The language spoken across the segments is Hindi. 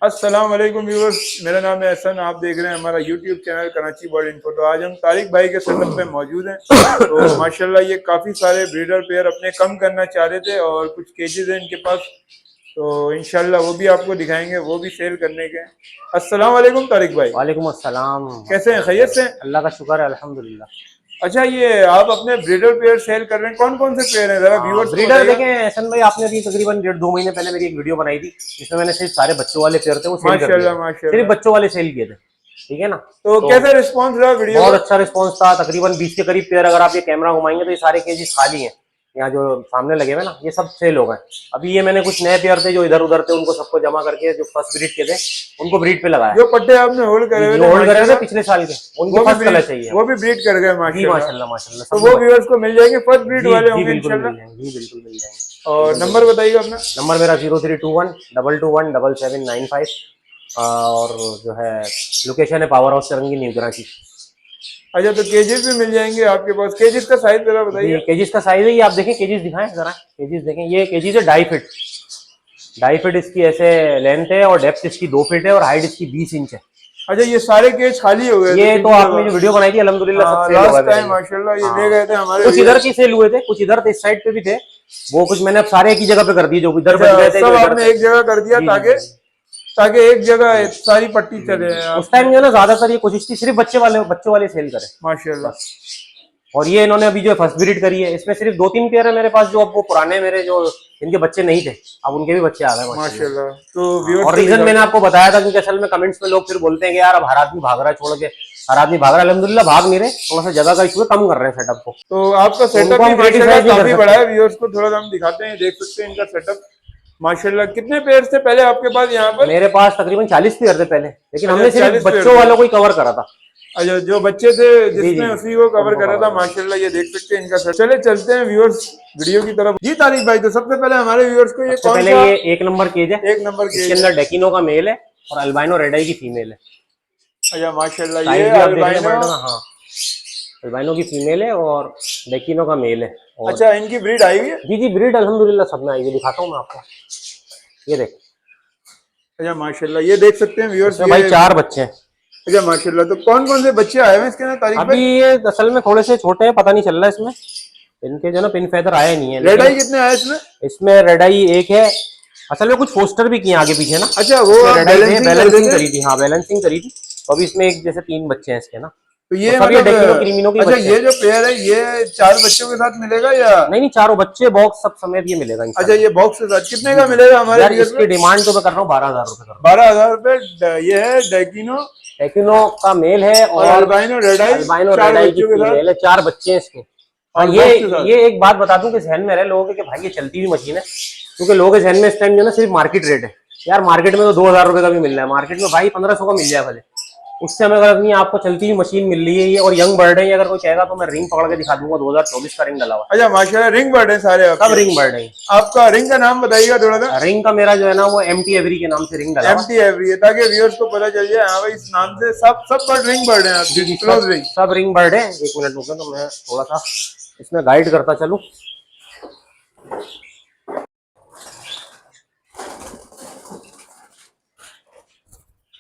अस्सलाम वालेकुम व्यूअर्स, मेरा नाम है हसन। आप देख रहे हैं हमारा YouTube channel Karachi bird info. तो आज हम तारिक भाई के सेटअप पे मौजूद हैं। तो माशाल्लाह ये काफ़ी सारे ब्रीडर पेयर अपने कम करना चाह रहे थे और कुछ केजेस हैं इनके पास, तो इंशाल्लाह वो भी आपको दिखाएंगे, वो भी सेल करने के। अस्सलाम वालेकुम तारिक भाई। वालेकुम अस्सलाम। कैसे हैं, खैरियत से? अल्लाह का शुक्र है, अल्हम्दुलिल्लाह। अच्छा, ये आप अपने ब्रीडर पेयर सेल कर रहे हैं, कौन कौन से पेयर हैं जरा व्यूअर्स को ब्रीडर बताइएगा। देखें एहसन भाई, आपने अभी तकरीबन 1.5-2 महीने पहले मेरी एक वीडियो बनाई थी जिसमें मैंने सिर्फ सारे बच्चों वाले पेयर थे वो सेल कर दिए, माशाल्लाह सिर्फ माशाल्लाह। बच्चों वाले सेल किए थे। ठीक है ना। तो कैसा रिस्पॉन्स रहा वीडियो बहुत का? अच्छा रिस्पॉन्स था। तकरीबन 20 के करीब पेयर, अगर आप ये कैमरा घुमाएंगे तो ये सारे केजेस खाली हैं। यहाँ जो सामने लगे हुए ना, ये सब सेल हो गए। अभी ये मैंने कुछ नए पेयर थे जो इधर उधर थे, उनको सबको जमा करके जो फर्स्ट ब्रीड के थे उनको ब्रीड पे लगाया। जो पट्टे आपने होल्ड करे हुए थे, होल्ड करे थे पिछले साल के, उनके फर्स्ट कलर चाहिए, वो भी ब्रीड कर गए माशाल्लाह। माशाल्लाह माशाल्लाह। तो वो व्यूअर्स को मिल जाएंगे, फर्स्ट ब्रीड वाले होंगे बिल्कुल मिल इंशाल्लाह। जाएंगे, जी बिल्कुल मिल जाएंगे। और नंबर बताइएगा अपना। नंबर मेरा 0321221775 और जो है लोकेशन है पावर हाउस चरंगी, न्यू कराची। अच्छा, तो केजेस भी मिल जाएंगे आपके पास? केजेस का साइज जरा बताइए। केजीज का साइज है ये, आप देखें केजीज दिखाएं जरा, केजीज देखें। ये केजीज है 2.5 फीट इसकी ऐसे लेंथ है और डेप्थ इसकी 2 फीट है और हाइट इसकी 20 इंच है। अच्छा, ये सारे केज खाली हो गए? ये तो आपने जो वीडियो बनाई थी अल्हम्दुलिल्लाह सब सेल हो गए टाइम माशाल्लाह, ये ले गए थे हमारे। कुछ इधर की सेल हुए थे, कुछ इधर थे, इस साइड पे भी थे वो, कुछ मैंने अब सारे एक ही जगह पे कर दिए जो इधर बच गए थे। सब आपने एक जगह कर दिया ताकि एक जगह सारी पट्टी चले। उस टाइम जो है ना ज्यादातर ये कोशिश थी सिर्फ बच्चों वाले सेल करें माशाल्लाह। और ये इन्होंने अभी जो फर्स्ट ब्रीड करी है, इसमें सिर्फ 2-3 पेयर है मेरे पास जो अब वो पुराने मेरे जो इनके बच्चे नहीं थे, अब उनके भी बच्चे आ गए माशाल्लाह। तो और रीजन मैंने आपको बताया था क्योंकि असल में कमेंट्स में लोग फिर बोलते हैं कि यार अब हर आदमी भाग रहा है छोड़ के, हर आदमी भाग रहा है। अल्हम्दुलिल्लाह भाग नहीं रहे, थोड़ा सा जगह का इशू है, कम कर रहे हैं सेटअप को। तो आपका सेटअप भी माशाल्लाह काफी बड़ा है। व्यूअर्स को थोड़ा हम दिखाते हैं, देख सकते हैं इनका सेटअप माशाल्लाह। कितने पेयर थे पहले आपके पास यहाँ पर? मेरे पास तकरीबन 40 पेयर थे पहले, लेकिन हमने सिर्फ बच्चों वालों को ही कवर करा था। अच्छा, जो बच्चे थे जिसमें उसी को कवर करा था माशाल्लाह। ये देख सकते हैं इनका सेटअप। चले चलते हैं व्यूअर्स वीडियो की तरफ। जी तारिक भाई, तो सबसे पहले हमारे व्यूअर्स को ये कौन सा? ये 1 नंबर केज है। 1 नंबर केज, इसके अंदर डेकिनो का मेल है और अल्बाइनो रेड आई की फीमेल है। अच्छा माशाल्लाह, ये अल्बाइनो की फीमेल है और डेकिनो का मेल है। अच्छा, इनकी ब्रीड आई हुई है? जी ब्रीड अल्हम्दुलिल्लाह सब में आई है, दिखाता हूँ मैं आपको, ये देख। अच्छा माशाल्लाह, ये देख सकते हैं व्यूअर्स, भाई 4 बच्चे हैं। अच्छा माशाल्लाह। तो कौन कौन से बच्चे आए हैं इसके अंदर तारिक भाई? अभी ये असल में थोड़े से छोटे हैं, पता नहीं चल रहा है इसमें, इनके जो ना पिन फेदर आए नहीं है। रेड आई कितने आए इसमें? इसमें रेड आई 1 है। असल में कुछ पोस्टर भी किए आगे पीछे ना। अच्छा, वो बैलेंसिंग करी थी। हाँ बैलेंसिंग करी थी। तो अभी इसमें एक जैसे 3 बच्चे हैं इसके ना। तो ये मतलब डेकिनो क्रीमिनो के अच्छा, ये जो पेयर है ये 4 बच्चों के साथ मिलेगा या नहीं? चारों बच्चे बॉक्स सब समेत ये मिलेगा। अच्छा, ये बॉक्स के साथ कितने का मिलेगा हमारे? यार इसकी डिमांड तो मैं कर रहा हूँ 12,000 रुपए। 12,000 रुपए। ये है डेकिनो का मेल है और अल्बाइनो रेड आई की फीमेल है। 4 बच्चे हैं इसके। और ये एक बात बता दूं कि जहन में रहे लोगों के कि भाई ये चलती हुई मशीन है, क्योंकि लोगों के जहन में इस टाइम जो ना सिर्फ मार्केट रेट है। यार मार्केट में तो 2,000 रुपए का भी मिल रहा है, मार्केट में भाई 1500 का मिल जाए भले, उससे हमें अगर नहीं आपको चलती हुई मशीन मिल रही है ये, और यंग बर्ड है, अगर कोई कहेगा तो मैं रिंग पकड़ के दिखा दूंगा, 2024 का रिंग डला हुआ। अच्छा माशाल्लाह, रिंग बर्ड है सारे? सब रिंग बर्ड है। आपका रिंग का नाम बताइएगा थोड़ा सा। रिंग का मेरा जो है ना वो एमटी एवरी के नाम से रिंग डला, एमटी एवरी है, ताकि व्यूअर्स को पता चल जाए हाँ भाई इस नाम से सब बर्ड रिंग बर्ड है आपके। क्लोज रिंग सब रिंग बर्ड है। 1 मिनट रुको तो मैं थोड़ा सा इसमें गाइड करता चलूं।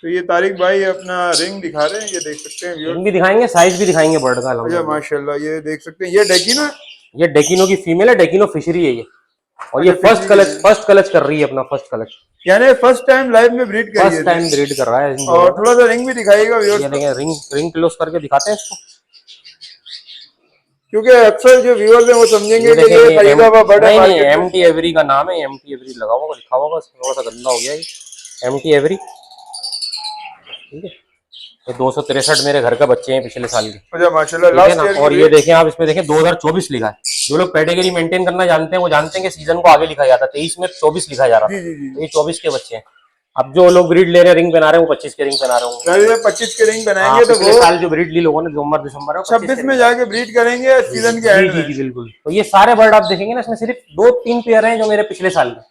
तो ये तारिक भाई अपना रिंग दिखा रहे हैं, ये देख सकते हैं व्यूअर्स। रिंग भी दिखाएंगे, साइज भी दिखाएंगे बर्ड का। अच्छा माशाल्लाह, ये देख सकते हैं, ये डेकिनो है? ये डेकिनो की फीमेल है, डेकिनो फिशरी है ये। और ये फर्स्ट कलच कर रही है अपना, फर्स्ट कलच, यानी फर्स्ट टाइम लाइव में ब्रीड कर रही है। फर्स्ट टाइम ब्रीड कर रहा है। और थोड़ा सा रिंग भी दिखाइएगा व्यूअर्स। ये देखें, रिंग क्लोज करके दिखाते हैं इसको, क्योंकि अक्सर जो व्यूअर्स हैं वो समझेंगे कि ये खरीदा हुआ बर्ड है। नहीं, एमटी एवरी का नाम है, एमटी एवरी लगा होगा, लिखा होगा, थोड़ा सा गंदा हो गया ये, एमटी एवरी। ठीक है, ये 263 मेरे घर का बच्चे हैं पिछले साल के। अच्छा माशाल्लाह, लास्ट ईयर। और ये देखें आप, इसमें देखें 2024 लिखा है। जो लोग पेडिग्री मेंटेन करना जानते हैं वो जानते हैं कि सीजन को आगे लिखा जाता है। 23 में 24 लिखा जा रहा था, तो ये 24 के बच्चे हैं। अब जो लोग ब्रीड ले रहे हैं, रिंग बना रहे हैं, वो 25 के रिंग बना रहे होंगे। 25 के रिंग बनाएंगे तो वो साल जो ब्रीड ली लोगों ने नवंबर दिसंबर 26 में जाके ब्रीड करेंगे सीजन के एंड में। बिल्कुल। तो ये सारे बर्ड आप देखेंगे ना, इसमें सिर्फ 2-3 पेयर हैं जो मेरे पिछले साल के।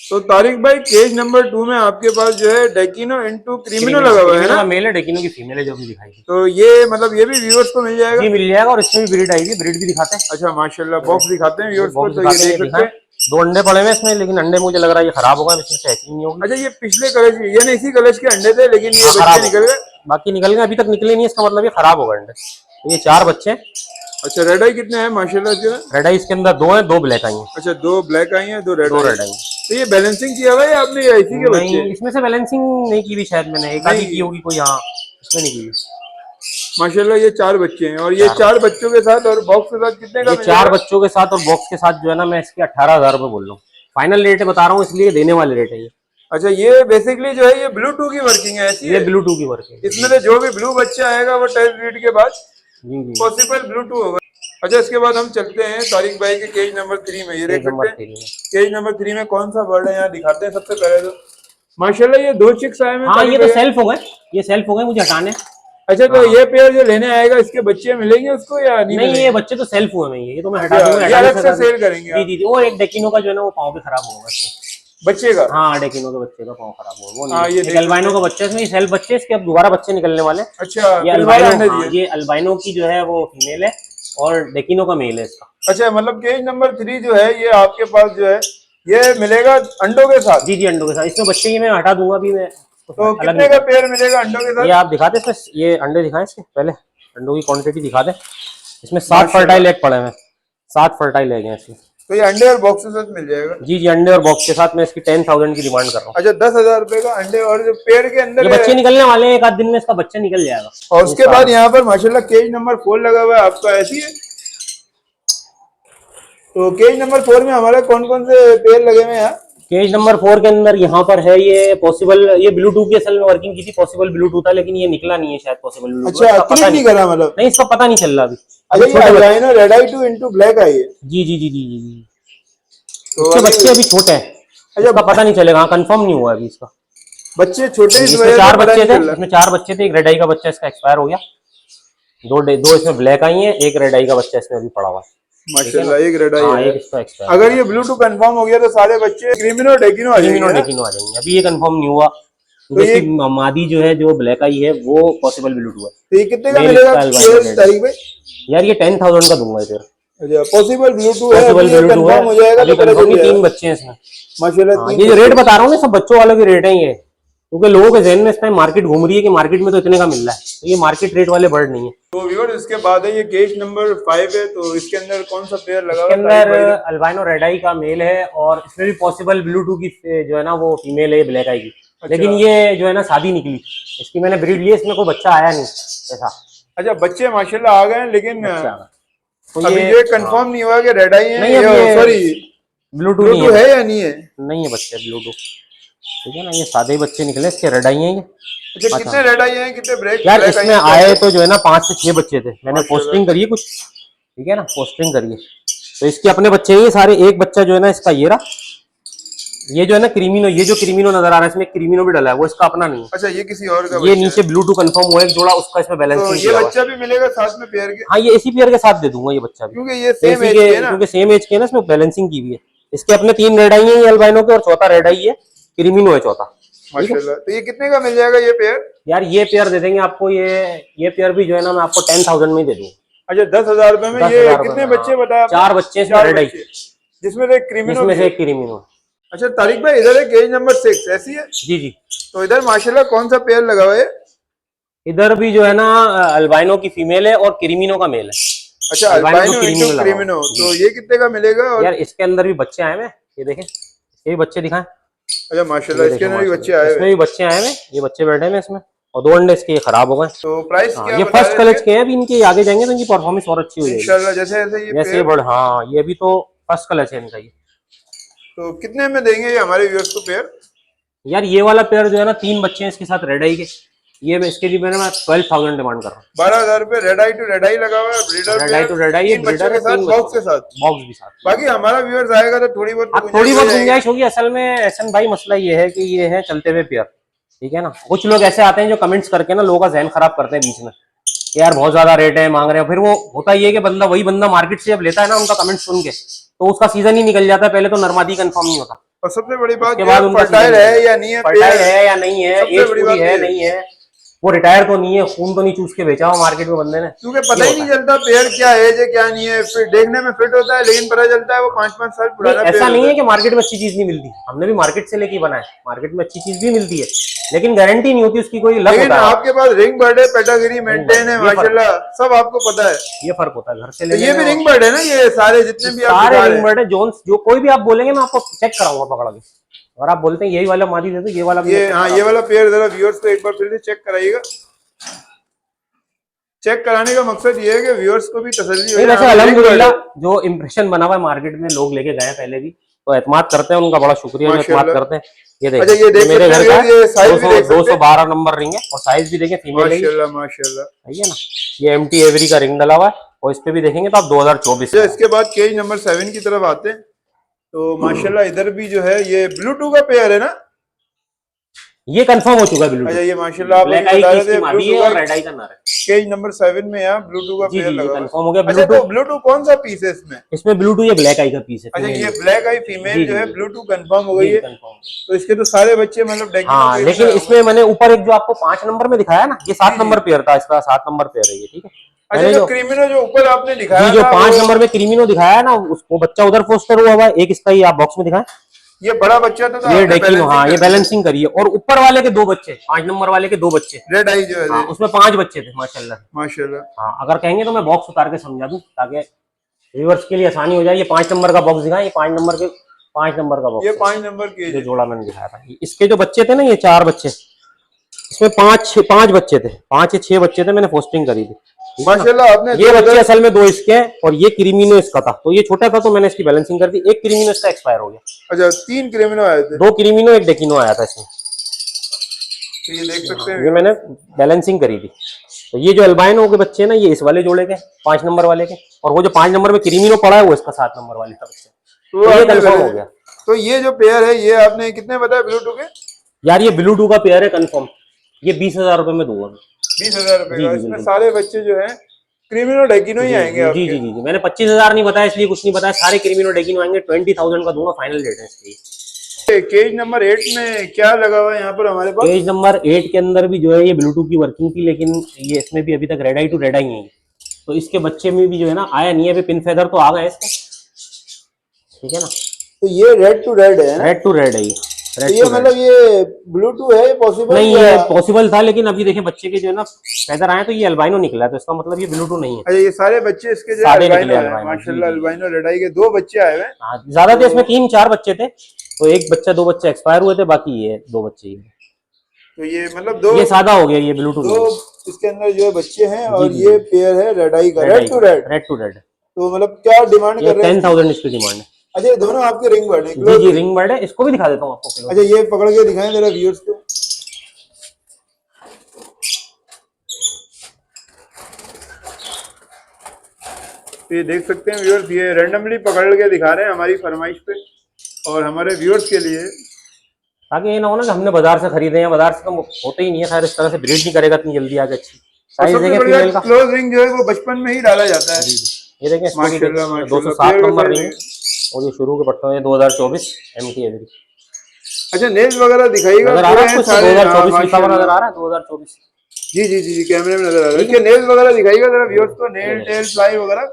तो तारिक भाई, केज नंबर 2 में आपके पास जो है डेकिनो इनटू क्रीमिनो लगा हुआ है ना? मेल है, डेकिनो की फीमेल है जो भी दिखाई थी। तो ये मतलब ये भी व्यूअर्स को मिल जाएगा? जी मिल जाएगा, और इसमें भी ब्रीड आई है, ब्रीड भी दिखाते हैं। अच्छा माशाल्लाह, बॉक्स दिखाते हैं व्यूअर्स को। तो ये देख सकते हैं 2 अंडे पड़े हुए इसमें, लेकिन अंडे मुझे लग रहा है ये खराब होगा, इसमें से हैचिंग नहीं होगी। अच्छा ये पिछले कलश के यानी इसी कलश के अंडे थे, लेकिन ये खराब बच्चे निकल गए। बाकी निकल गए, अभी तक निकले नहीं, इसका मतलब ये खराब होगा अंडे। तो ये 4 बच्चे। अच्छा रेड आई कितने हैं माशाल्लाह जो है? रेड आई इसके अंदर 2 है, 2 ब्लैक आई है। अच्छा 2 ब्लैक आई हैं, 2 रेड दो आई। रेड आई। तो ये बैलेंसिंग किया हुआ है या आपने इसी के बच्चे? नहीं, इसमें से बैलेंसिंग नहीं की हुई शायद मैंने, एक आधी की होगी कोई, हाँ इसमें नहीं की हुई। माशाल्लाह ये 4 बच्चे हैं, और ये 4 बच्चों के साथ और बॉक्स के साथ कितने का ये 4 बच्चों के साथ और बॉक्स के साथ जो है ना, मैं इसके 18,000 रुपए बोल रहा हूँ। फाइनल रेट बता रहा हूँ, इसलिए देने वाले रेट है ये। अच्छा ये बेसिकली जो है ये ब्लू 2 की वर्किंग है ऐसी ये है? ब्लू 2 की वर्क है। इसमें से जो भी ब्लू बच्चा आएगा वो 10 ब्रीड के बाद जी जी। पॉसिबल ब्लू 2 होगा। अच्छा इसके बाद हम चलते हैं तारिक भाई के केज नंबर 3 में। ये देख सकते हैं केज नंबर 3 में कौन सा बर्ड है, यहाँ दिखाते हैं सबसे पहले तो। माशाल्लाह ये 2 चिक्स आए हैं। हाँ ये तो सेल्फ हो गए, ये सेल्फ हो गए, मुझे हटाने। अच्छा तो ये पेयर जो लेने आएगा इसके बच्चे मिलेंगे उसको या नहीं? नहीं ये बच्चे तो सेल्फ हुए हैं, ये तो मैं हटा दूंगा। ये अलग से सेल करेंगे? जी जी जी। वो एक डेकिनो का जो है ना वो पाँव पे खराब होगा बच्चे का। हाँ डेकिनो के बच्चे का पाँव खराब होगा, वो हाँ, नहीं। एक अल्बाइनो का बच्चा है इसमें, सेल्फ बच्चे, इसके अब दोबारा बच्चे निकलने वाले। अच्छा ये अल्बाइनो, ये अल्बाइनो की जो है वो फीमेल है और डेकिनो का मेल है इसका। अच्छा मतलब केज नंबर 3 जो है ये आपके पास जो है ये मिलेगा अंडों के साथ? जी जी अंडों के साथ। इसमें बच्चे ये मैं हटा दूंगा अभी मैं। तो कितने का पेयर मिलेगा अंडों के साथ? ये आप दिखाते इसमें, ये अंडे दिखाएं इसके पहले, अंडों की क्वांटिटी दिखा दे। इसमें 7 फर्टाइल एग पड़े हैं, 7 फर्टाइल एग हैं इसमें। तो ये अंडे और बॉक्स के साथ मिल जाएगा? जी जी अंडे और बॉक्स के साथ। मैं इसकी 10,000 की डिमांड कर रहा हूँ। अच्छा 10,000 रुपए का अंडे, और जो पेड़ के अंदर ये बच्चे निकलने वाले हैं, एक आध दिन में इसका बच्चा निकल जाएगा। और उसके बाद यहाँ पर माशाल्लाह केज नंबर 4 लगा हुआ है आपका, ऐसी है? तो केज नंबर 4 में हमारे कौन कौन से पेड़ लगे हुए हैं? केज नंबर 4 के अंदर यहाँ पर है ये पॉसिबल, ये ब्लू 2 की असल में वर्किंग की थी, पॉसिबल ब्लू 2 था, लेकिन ये निकला नहीं है शायद पॉसिबल ब्लू 2। अच्छा क्लिक नहीं करा मतलब? नहीं इसका पता नहीं चल रहा अभी। अच्छा ये अल्बाइनो रेड आई 2 इनटू ब्लैक आई है? जी जी जी जी जी। तो इसके बच्चे अभी छोटे हैं, अच्छा पता नहीं चलेगा, कंफर्म नहीं हुआ अभी इसका। बच्चे छोटे, इसमें 4 बच्चे थे, इसमें 4 बच्चे थे। एक रेड आई का बच्चा इसका एक्सपायर हो गया, दो इसमें ब्लैक आई है, एक रेड आई का बच्चा इसमें अभी पड़ा हुआ है माशाल्लाह। एक रेड आई है, एक इसका एक्सपायर। अगर ये ब्लू 2 कंफर्म हो गया तो सारे बच्चे क्रीमिनो डेकिनो आ जाएंगे। अभी ये कंफर्म नहीं हुआ, तो ये मादी जो है जो ब्लैक आई है वो पॉसिबल ब्लू 2 है। तो ये कितने का मिलेगा तारीख भाई? यार ये 10,000 का दूंगा इधर। अच्छा पॉसिबल ब्लू 2 है, कंफर्म हो जाएगा तो पता चल जाएगा। 3 बच्चे हैं इसमें माशाल्लाह। ये जो रेट बता रहा हूँ ना सब बच्चों वालों के रेट है ये, क्योंकि लोगों के जहन में इस टाइम मार्केट घूम रही है कि मार्केट में तो इतने का मिल रहा है, तो ये मार्केट रेट वाले बर्ड नहीं है। तो व्यूअर इसके बाद है ये केज नंबर 5 है, तो इसके अंदर कौन सा पेयर लगा हुआ है? इसके अंदर अल्बाइनो रेड आई का मेल है, और इसमें भी पॉसिबल ब्लू 2 की जो है ना वो फीमेल है ब्लैक आई की। लेकिन ये जो है ना शादी निकली, इसकी मैंने ब्रीड ली, इसमें कोई बच्चा आया नहीं ऐसा। अच्छा बच्चे माशाल्लाह आ गए हैं, लेकिन तो अभी ये कंफर्म नहीं हुआ कि रेड आई है नहीं, सॉरी ब्लू 2 है या नहीं है? नहीं है बच्चे ब्लू 2, ठीक है ना। ये सादे ही बच्चे निकले, इसके रेड आई हैं ये। अच्छा कितने रेड आई हैं, कितने ब्लैक? यार इसमें आए तो जो है ना 5 से 6 बच्चे थे, मैंने पोस्टिंग करी है कुछ, ठीक है ना, पोस्टिंग करी है। तो इसके अपने बच्चे ही सारे। एक बच्चा जो है ना इसका ये रहा, ये जो है ना क्रीमिनो, ये जो क्रीमिनो नजर आ रहा है इसमें क्रीमिनो भी डला है, वो इसका अपना नहीं है। अच्छा ये किसी और का ये नीचे ब्लू 2 कंफर्म हुआ है, एक जोड़ा उसका इसमें बैलेंस तो ये बच्चा भी मिलेगा साथ में पेयर के? हाँ ये इसी पेयर के साथ दे दूंगा ये बच्चा भी, क्योंकि ये सेम एज के है ना। क्योंकि सेम एज के है ना, इसमें बैलेंसिंग की भी है। इसके अपने 3 रेड आई है ये अल्बाइनो के, और चौथा रेड आई है, क्रीमिनो है चौथा। माशाल्लाह। तो ये कितने का मिल जाएगा ये पेयर? यार ये पेयर दे देंगे आपको, ये पेयर भी जो है ना मैं आपको 10,000 में ही दे दूंगा। अच्छा 10,000 रुपए में। ये कितने बच्चे बताया? 4 बच्चे इसमें रेड आई, जिसमें से क्रीमिनो। अच्छा तारिक भाई इधर है केज नंबर 6, ऐसी है? जी जी। तो इधर माशाल्लाह कौन सा पेयर लगा हुआ है? इधर भी जो है ना अल्बाइनो की फीमेल है और क्रीमिनो का मेल है। अच्छा अल्बाइनो इंटू क्रीमिनो, तो ये कितने का मिलेगा? और यार इसके अंदर भी बच्चे आए हैं, ये देखें, ये भी बच्चे दिखाएं। अच्छा माशाल्लाह इसके अंदर भी बच्चे आए हैं, इसमें भी बच्चे आए हैं, ये बच्चे बैठे हैं इसमें, और 2 अंडे इसके खराब हो गए। तो प्राइस क्या? ये फर्स्ट कलेज के हैं, अभी इनके आगे जाएंगे तो इनकी परफॉर्मेंस और अच्छी हो जाएगी इंशाल्लाह। जैसे बड़, हाँ ये भी तो फर्स्ट कलेज है इनका ये। तो कितने में देंगे ये हमारे व्यूअर्स को पेयर? यार ये वाला पेयर जो है ना 3 बच्चे हैं इसके साथ रेड आई के, ये इसके लिए मैंने 12,000 डिमांड कर रहा हूँ। 12,000 रुपए red eye to red eye लगा हुआ है, breeder red eye to red eye, breeder के साथ बॉक्स के साथ, बॉक्स भी साथ। बाकी हमारा व्यूअर्स आएगा तो थोड़ी बहुत गुंजाइश होगी। असल में एहसन भाई मसला ये है कि ये है चलते हुए पेयर, ठीक है ना। कुछ लोग ऐसे आते हैं जो कमेंट्स करके ना लोगों का जहन खराब करते हैं बीच में कि यार बहुत ज्यादा रेट है मांग रहे हैं। फिर वो होता ही है कि वही बंदा मार्केट से जब लेता है ना उनका कमेंट सुन के, तो उसका सीजन ही निकल जाता है। पहले तो नरमादी कंफर्म नहीं होता, और सबसे बड़ी बात के बाद फर्टाइल है या नहीं है, फर्टाइल है या नहीं है, एज पूरी है नहीं है, वो रिटायर तो नहीं है, खून तो नहीं चूस के बेचा हुआ मार्केट में बंदे ने। क्योंकि पता ही नहीं चलता पेयर क्या है क्या नहीं है, फिर देखने में फिट होता है लेकिन पता चलता है वो 5-5 साल पुराना नहीं, पेयर ऐसा नहीं होता है कि मार्केट में अच्छी चीज नहीं मिलती, हमने भी मार्केट से लेके बनाया, मार्केट में अच्छी चीज भी मिलती है, लेकिन गारंटी नहीं होती उसकी, कोई लक लेकिन होता है। आपके पास रिंग बर्ड है, पेटागिरी मेंटेन है ये फर्क माशाल्लाह, सब आपको पता है। ये फर्क होता है घर से तो लेने ये में। भी रिंग बर्ड है ना, ये सारे जितने भी आप सारे दिखा रहे रिंग हैं? बर्ड है, जोन्स जो कोई भी आप बोलेंगे मैं आपको चेक कराऊंगा पकड़ के, और आप बोलते हैं यही वाला मादी दे दो, ये वाला भी ये हाँ, ये वाला पेयर जरा व्यूअर्स को एक बार फिर से चेक कराइएगा। चेक कराने का मकसद ये है कि व्यूअर्स को भी तसल्ली हो नहीं, जाए। वैसे हाँ, रिंग बर्ड अल्हम्दुलिल्लाह है जो इम्प्रेशन बना हुआ है मार्केट में, लोग लेके गए पहले भी, तो एतमाद करते हैं, उनका बड़ा शुक्रिया जो एतमाद माशाल्लाह। करते हैं। ये अच्छा, ये देखिए देख मेरे सकते घर का हैं, ये साइज भी देख सकते हैं। 212 नंबर रिंग है, और साइज भी देखें फीमेल है, माशाल्लाह माशाल्लाह। है ना। ये MT एवरी का रिंग डला हुआ है, और इस पे भी देखेंगे तो आप 2024 अच्छा, इसके बाद केज नंबर 7 की तरफ आते हैं, तो माशाल्लाह इधर भी जो है ये ब्लूटूथ का पेयर है ना? ये कंफर्म हो चुका है अच्छा, ब्लूटूथ। ये माशाल्लाह आप ब्लैक अभी आई बता की रहे इसकी थे मादी है ब्लूटूथ और का रेड आई का नर है। केज नंबर 7 में यहाँ ब्लूटूथ का जी पेयर जी, ये लगा हुआ है। कंफर्म हो गया। अच्छा, तो ब्लूटूथ ब्लूटूथ कौन सा पीस है इसमें? इसमें ब्लूटूथ ये ब्लैक आई का पीस है, अच्छा, फीमेल ये है। ब्लैक आई जी, फीमेल जो है जी, ब्लूटूथ कंफर्म हो गई जी है। कंफर्म। तो इसके तो सारे बच्चे मतलब डेकिनो हाँ, केज लेकिन में इसमें मैंने ऊपर एक जो आपको 5 नंबर में दिखाया ना, ये 7 जी, नंबर पेयर था, इसका 7 नंबर पेयर है ये, ठीक है। अच्छा, मैंने जो जो क्रिमिनो जो ऊपर आपने जी दिखाया जो था 5 वो, नंबर में क्रीमिनो दिखाया है ना, उसको बच्चा उधर पोस्टर हुआ है, एक इसका ये आप बॉक्स में दिखाएं, ये बड़ा बच्चा था, तो ये आपने डेकिनो, हाँ ये बैलेंसिंग बैलेंसिंग करी है। और ऊपर वाले के 2 बच्चे, 5 नंबर वाले के 2 बच्चे, रेड आई जो है हाँ उसमें 5 बच्चे थे माशाल्लाह। माशाल्लाह। हाँ, अगर कहेंगे तो मैं बॉक्स उतार के समझा दूं, ताकि व्यूअर्स के लिए आसानी हो जाए। ये 5 नंबर का बॉक्स दिखाएं, ये 5 नंबर के 5 नंबर का ये बॉक्स 5 नंबर केज जो है। जोड़ा मैंने दिखाया था। इसके जो बच्चे थे ना, ये 4 बच्चे, इसमें 5 बच्चे थे, 5 या 6 बच्चे थे, मैंने पोस्टिंग करी थी, ठीक है ना। माशाल्लाह आपने ये बच्चे 2000 असल में 2 इसके हैं, और ये क्रीमिनो इसका था, तो ये छोटा था तो मैंने इसकी बैलेंसिंग कर दी। एक क्रीमिनो इसका एक्सपायर हो गया, अच्छा, 3 क्रिमिनो आए थे, 2 क्रीमिनो एक डेकिनो आया था इसमें, तो ये देख सकते ये हैं। मैंने बैलेंसिंग करी थी। तो ये जो अल्बाइनो के बच्चे हैं ना, ये इस वाले जोड़े के 5 नंबर वाले के, और वो जो 5 नंबर में क्रीमिनो पड़ा है वो इसका 7 नंबर वाले का बच्चा, तो तो ये आपने कंफर्म हो गया। तो ये जो पेयर है ये आपने कितने बताया ब्लूटूथ के? यार ये ब्लूटूथ का पेयर है कंफर्म, ये 20,000 रुपए में दूंगा। 20,000 रुपए जी का। जी इसमें बिल्कुल। सारे बच्चे जो है क्रिमिनो डेकिनो ही जी आएंगे जी जी आपके। जी जी, मैंने 25,000 नहीं बताया इसलिए कुछ नहीं बताया, सारे क्रीमिनो डेकिनो आएंगे, 20,000 का दूंगा, फाइनल रेट है इसकी। केज नंबर 8 में क्या लगा हुआ है यहाँ पर हमारे पास? पेज नंबर 8 के अंदर भी जो है ये ब्लूटूथ की वर्किंग थी, लेकिन ये इसमें भी अभी तक रेड आई टू रेड आई नहीं है, तो इसके बच्चे में भी जो है ना आया नहीं है अभी, पिन फेदर तो आ गए इसके, ठीक है ना। तो ये रेड टू रेड है ना? रेड टू रेड है ये, तो रेड ये टू मतलब ये ब्लूटूथ है, पॉसिबल नहीं, ये पॉसिबल था, लेकिन अभी देखें बच्चे के जो है ना फेदर आए तो ये अल्बाइनो निकला है, तो इसका मतलब ये ब्लूटूथ नहीं है। अच्छा, ये सारे बच्चे इसके जो सारे अल्बाइनो निकले है अल्बाइनो, माशाल्लाह। जी, जी। अल्बाइनो रेड आई के 2 बच्चे आए हुए हैं। हाँ, ज्यादा थे इसमें, 3-4 बच्चे थे, तो एक बच्चा 2 बच्चे एक्सपायर हुए थे, बाकी ये 2 बच्चे ही हैं। तो ये मतलब 2 ये सादा हो गया, ये ब्लूटूथ 2 इसके अंदर जो है बच्चे हैं, और जी, ये पेयर है रेड आई का, red to red. Red to red, तो मतलब क्या डिमांड ये कर रहे हैं? 10,000 इसकी डिमांड है। अच्छा, ये दोनों आपके रिंग बर्ड है? जी जी, रिंग बर्ड है, इसको भी दिखा देता हूँ आपको। अच्छा, ये पकड़ के दिखाएं जरा व्यूअर्स को। तो ये देख सकते हैं व्यूअर्स, ये रैंडमली पकड़ के दिखा रहे हैं हमारी फरमाइश पे, और हमारे व्यूअर्स के लिए। ताकि ये ना हो ना कि हमने बाजार से खरीदे हैं, बाजार से तो होते ही नहीं है, शायद इस तरह से ब्रीड नहीं करेगा इतनी जल्दी आगे अच्छी। और साइज सबसे देखें बढ़िया फीमेल का, क्लोज रिंग जो है वो बचपन में ही डाला जाता है। ये देखें इसको भी माशाल्लाह देखें, माशाल्लाह, 207 पेयर का नंबर size रिंग है, और ये शुरू के पट्टों में 2024 MT एवरी अच्छा, नेल्स वगैरह दिखाइएगा। नजर आ रहा है पूरे आपको, सारे, 2024 हाँ, लिखा हुआ नजर माशाल्लाह। आ रहा है, 2024। जी जी जी जी, कैमरे में नजर आ रहा है। इसके नेल्स वगैरह दिखाइएगा जरा व्यूअर्स को, नेल टेल फ्लाई वगैरह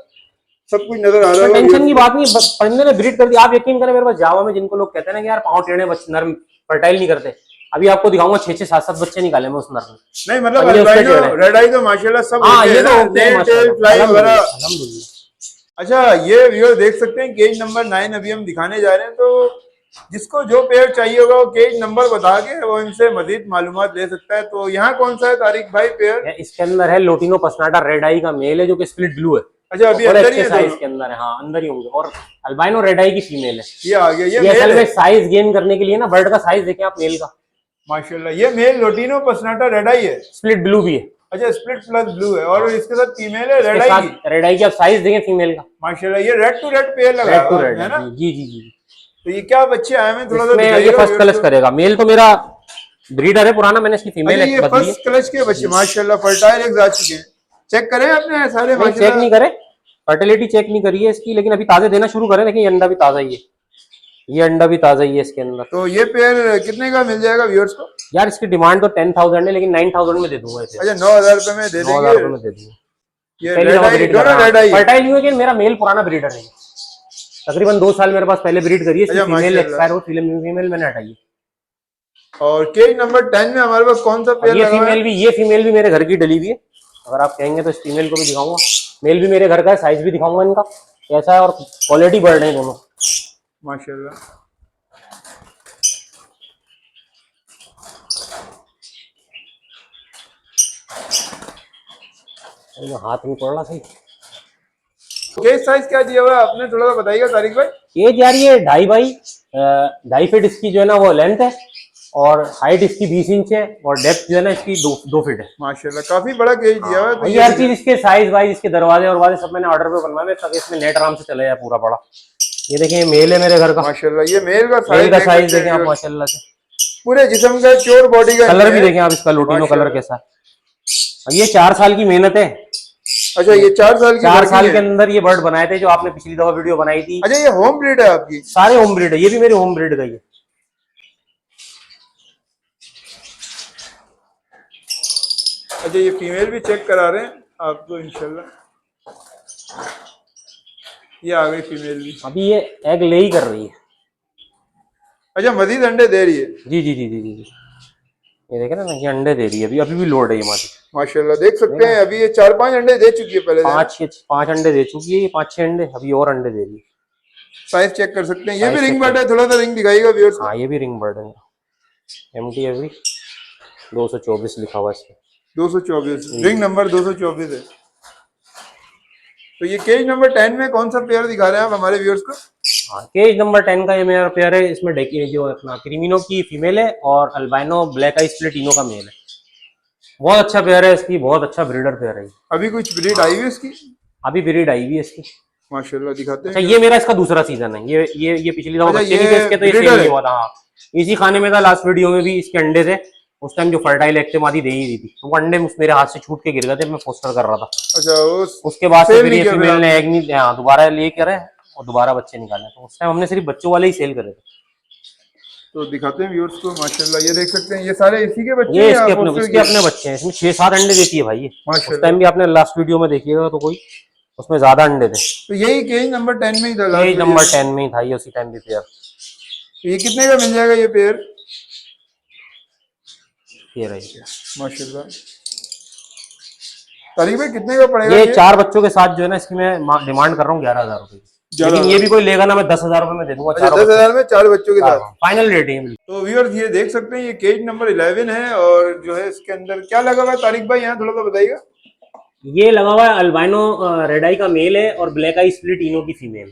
सब कुछ नजर आ रहा है। टेंशन की बात नहीं, बंदे ने ब्रीड कर दी। आप यकीन करें, मेरे पास जावा में जिनको लोग कहते हैं ना कि यार पाँव टेढ़े बच्चे नर्म फर्टाइल नहीं करते, अभी आपको दिखाऊंगा 6-6, 7-7 बच्चे निकाले मैं उस नर में। नहीं मतलब और ये उसके अल्बाइनो टेढ़े। रेड आई तो माशाल्लाह सब हाँ, होते ये हैं तो ना, होते हैं नेल टेल माशाल्लाह, फ्लाई वगैरह। अल्हम्दुलिल्लाह। अच्छा, ये व्यूअर देख सकते हैं केज नंबर 9 अभी हम दिखाने जा रहे हैं, तो जिसको जो पेयर चाहिए होगा वो केज नंबर बता के वो इनसे मजीद मालूमात ले सकता है। तो यहाँ कौन सा है तारिक भाई पेयर? इसके अंदर है लोटिनो पसनाटा रेड आई का मेल है, जो कि स्प्लिट ब्लू है। अच्छा, अभी और अंदर ही अच्छे है साइज दोनों? के अंदर है, हाँ अंदर ही होंगे। और अल्बाइनो रेड आई की फीमेल है, ये आ गया, ये ये असल मेल में है साइज गेन करने के लिए ना, बर्ड का साइज देखें आप मेल का, माशाल्लाह। ये मेल लोटिनो पसनाटा रेड आई है। स्प्लिट ब्लू भी है। अच्छा, स्प्लिट प्लस ब्लू है, और इसके साथ फीमेल है रेड आई की। रेड आई की आप साइज देखें फीमेल का, माशाल्लाह, ये रेड टू रेड पेयर लगा रेड टू रेड है ना? जी जी जी। तो ये क्या बच्चे आए हैं, थोड़ा सा इसमें ये दिखाइएगा फर्स्ट व्यूअर्स क्लच को। करेगा, मेल तो मेरा ब्रीडर है पुराना, मैंने इसकी फीमेल अच्छा, ये बदली है। फर्स्ट क्लच के बच्चे माशाल्लाह फर्टाइल एग्स आ चुके हैं। चेक करें आपने सारे नहीं, चेक माशाल्लाह? नहीं करे, फर्टिलिटी चेक नहीं करी है इसकी, लेकिन अभी ताजे देना शुरू करें, लेकिन ये अंडा भी ताजा ही है। ये अंडा भी ताजा ही है इसके अंदर। तो ये पेयर कितने का मिल जाएगा व्यूअर्स को? यार इसकी डिमांड तो 10,000 है, लेकिन 9,000 में दे दूंगा इसे। अच्छा 9,000 रुपए में दे 9,000 देंगे। रुपए में दे दूंगा। ये पहली रेड दफा आई, ब्रीड दोनों कर रहा रेड आई हूं। फर्टाइल यूं है कि मेरा मेल पुराना ब्रीडर है, तकरीबन 2 साल मेरे पास पहले ब्रीड करी है। अच्छा, फीमेल माशाल्लाह। एक्सपायर हो, फीमेल मैंने हटाई है। और केज नंबर 10 में हमारे पास कौन सा पेयर ये लगा हुआ है? फीमेल भी मेरे घर की डली हुई है। अगर आप कहेंगे तो इस फीमेल को भी दिखाऊंगा। मेल भी मेरे घर का है, साइज भी दिखाऊंगा इनका कैसा है, और क्वालिटी बर्ड है दोनों माशाल्लाह। हाथ में पड़ रहा सही। केज साइज क्या दिया हुआ है आपने, थोड़ा सा बताइएगा तारिक भाई। केज यार ये 2.5 फीट इसकी जो है ना वो लेंथ है, और हाइट इसकी 20 इंच है, और डेप्थ जो है ना इसकी 2 फीट है। माशाल्लाह काफी बड़ा केज दिया हुआ है। तो ये हर चीज इसके साइज वाइज, इसके दरवाजे और वाजे सब मैंने ऑर्डर पे बनवाए ताकि इसमें नेट आराम से चले जाए पूरा बड़ा। ये देखिए मेल है मेरे घर का। माशाल्लाह ये मेल का साइज देखें आप माशाल्लाह से, पूरे जिस्म का चोर बॉडी का। कलर भी देखें आप इसका, लोटिनो कलर कैसा है। ये 4 साल की मेहनत है। अच्छा ये 4 साल की 4 साल के अंदर ये बर्ड बनाए थे, जो आपने पिछली दफा वीडियो बनाई थी। अच्छा ये होम ब्रीड है आपकी? सारे होम ब्रीड है, ये भी मेरी होम ब्रीड का ही है। अच्छा ये फीमेल भी चेक करा रहे हैं आपको इंशाल्लाह। ये आ गई फीमेल भी। अभी ये एग ले ही कर रही है। अच्छा मजीद अंडे दे रही है? जी जी जी जी जी। ये देखे ना, ये अंडे दे रही है, अभी भी लोड है ये मादी। माशाल्लाह देख सकते हैं अभी ये 4-5 अंडे दे चुकी है पहले। 5 अंडे दे चुकी है, 5-6 अंडे अभी और अंडे दे रही है। साइज चेक कर सकते हैं। ये भी रिंग बर्ड है, थोड़ा सा रिंग दिखाइएगा व्यूअर्स। हाँ ये भी रिंग बर्ड है। एमटी एवरी 224 लिखा हुआ है इसमें। 224 रिंग नंबर 224 है। तो ये केज नंबर 10 में कौन सा पेयर दिखा रहे हैं आप हमारे व्यूअर्स को? हाँ केज नंबर 10 का ये मेरा पेयर है। इसमें जो अपना क्रीमिनो की फीमेल है और अल्बाइनो ब्लैक आई स्प्लिटिनो का मेल है। बहुत अच्छा पेयर है इसकी, बहुत अच्छा ब्रीडर पेयर है। अभी कुछ ब्रीड आई हुई है इसकी? अभी ब्रीड आई हुई है इसकी माशाल्लाह दिखाते हैं। अच्छा ये मेरा इसका दूसरा सीजन है। ये पिछली दफा अच्छा, बच्चे नहीं थे इसके, तो ये breeder सेल है। नहीं हुआ था। हाँ इसी खाने में था, लास्ट वीडियो में भी इसके अंडे थे। उस टाइम जो फर्टाइल एक्टिव मादी दे ही दी थी, तो वो अंडे मेरे हाथ से छूट के गिर गए थे, मैं पोस्टर कर रहा था। अच्छा उसके बाद से sale फिर नहीं ये किया फीमेल फिर ने एग नहीं, हाँ दोबारा ले करे और दोबारा बच्चे निकाले। तो उस टाइम हमने सिर्फ बच्चों वाले ही सेल करे थे। तो दिखाते हैं व्यूअर्स को। माशाल्लाह ये देख सकते हैं, ये सारे इसी के बच्चे ये हैं इसके या अपने पोस्टर बच्चे हैं। इसमें 6-7 अंडे देती है भाई ये। उस माशाल्लाह। टाइम भी आपने लास्ट वीडियो में देखिएगा तो कोई उसमें ज्यादा अंडे थे। तो यही केज नंबर 10 में ही था? पेज नंबर 10 में ही था ये, उसी टाइम भी पेयर। तो ये कितने का मिल जाएगा ये पेयर? ये रही माशाल्लाह। तारिक भाई कितने का पड़ेगा ये 4 बच्चों के साथ जो है ना, इसकी मैं डिमांड कर रहा हूँ 11,000 रुपए की। लेकिन ये भी कोई लेगा ना, मैं 10,000 रुपए में दे दूंगा। अच्छा 10,000 में 4 बच्चों के साथ फाइनल रेट है। तो व्यूअर्स ये देख सकते हैं, ये केज नंबर 11 है। और जो है इसके अंदर क्या लगा हुआ है तारिक भाई, यहाँ थोड़ा सा बताइएगा। ये लगा हुआ है अल्बाइनो रेड आई का मेल है और ब्लैक आई स्प्लिट इनो की फीमेल।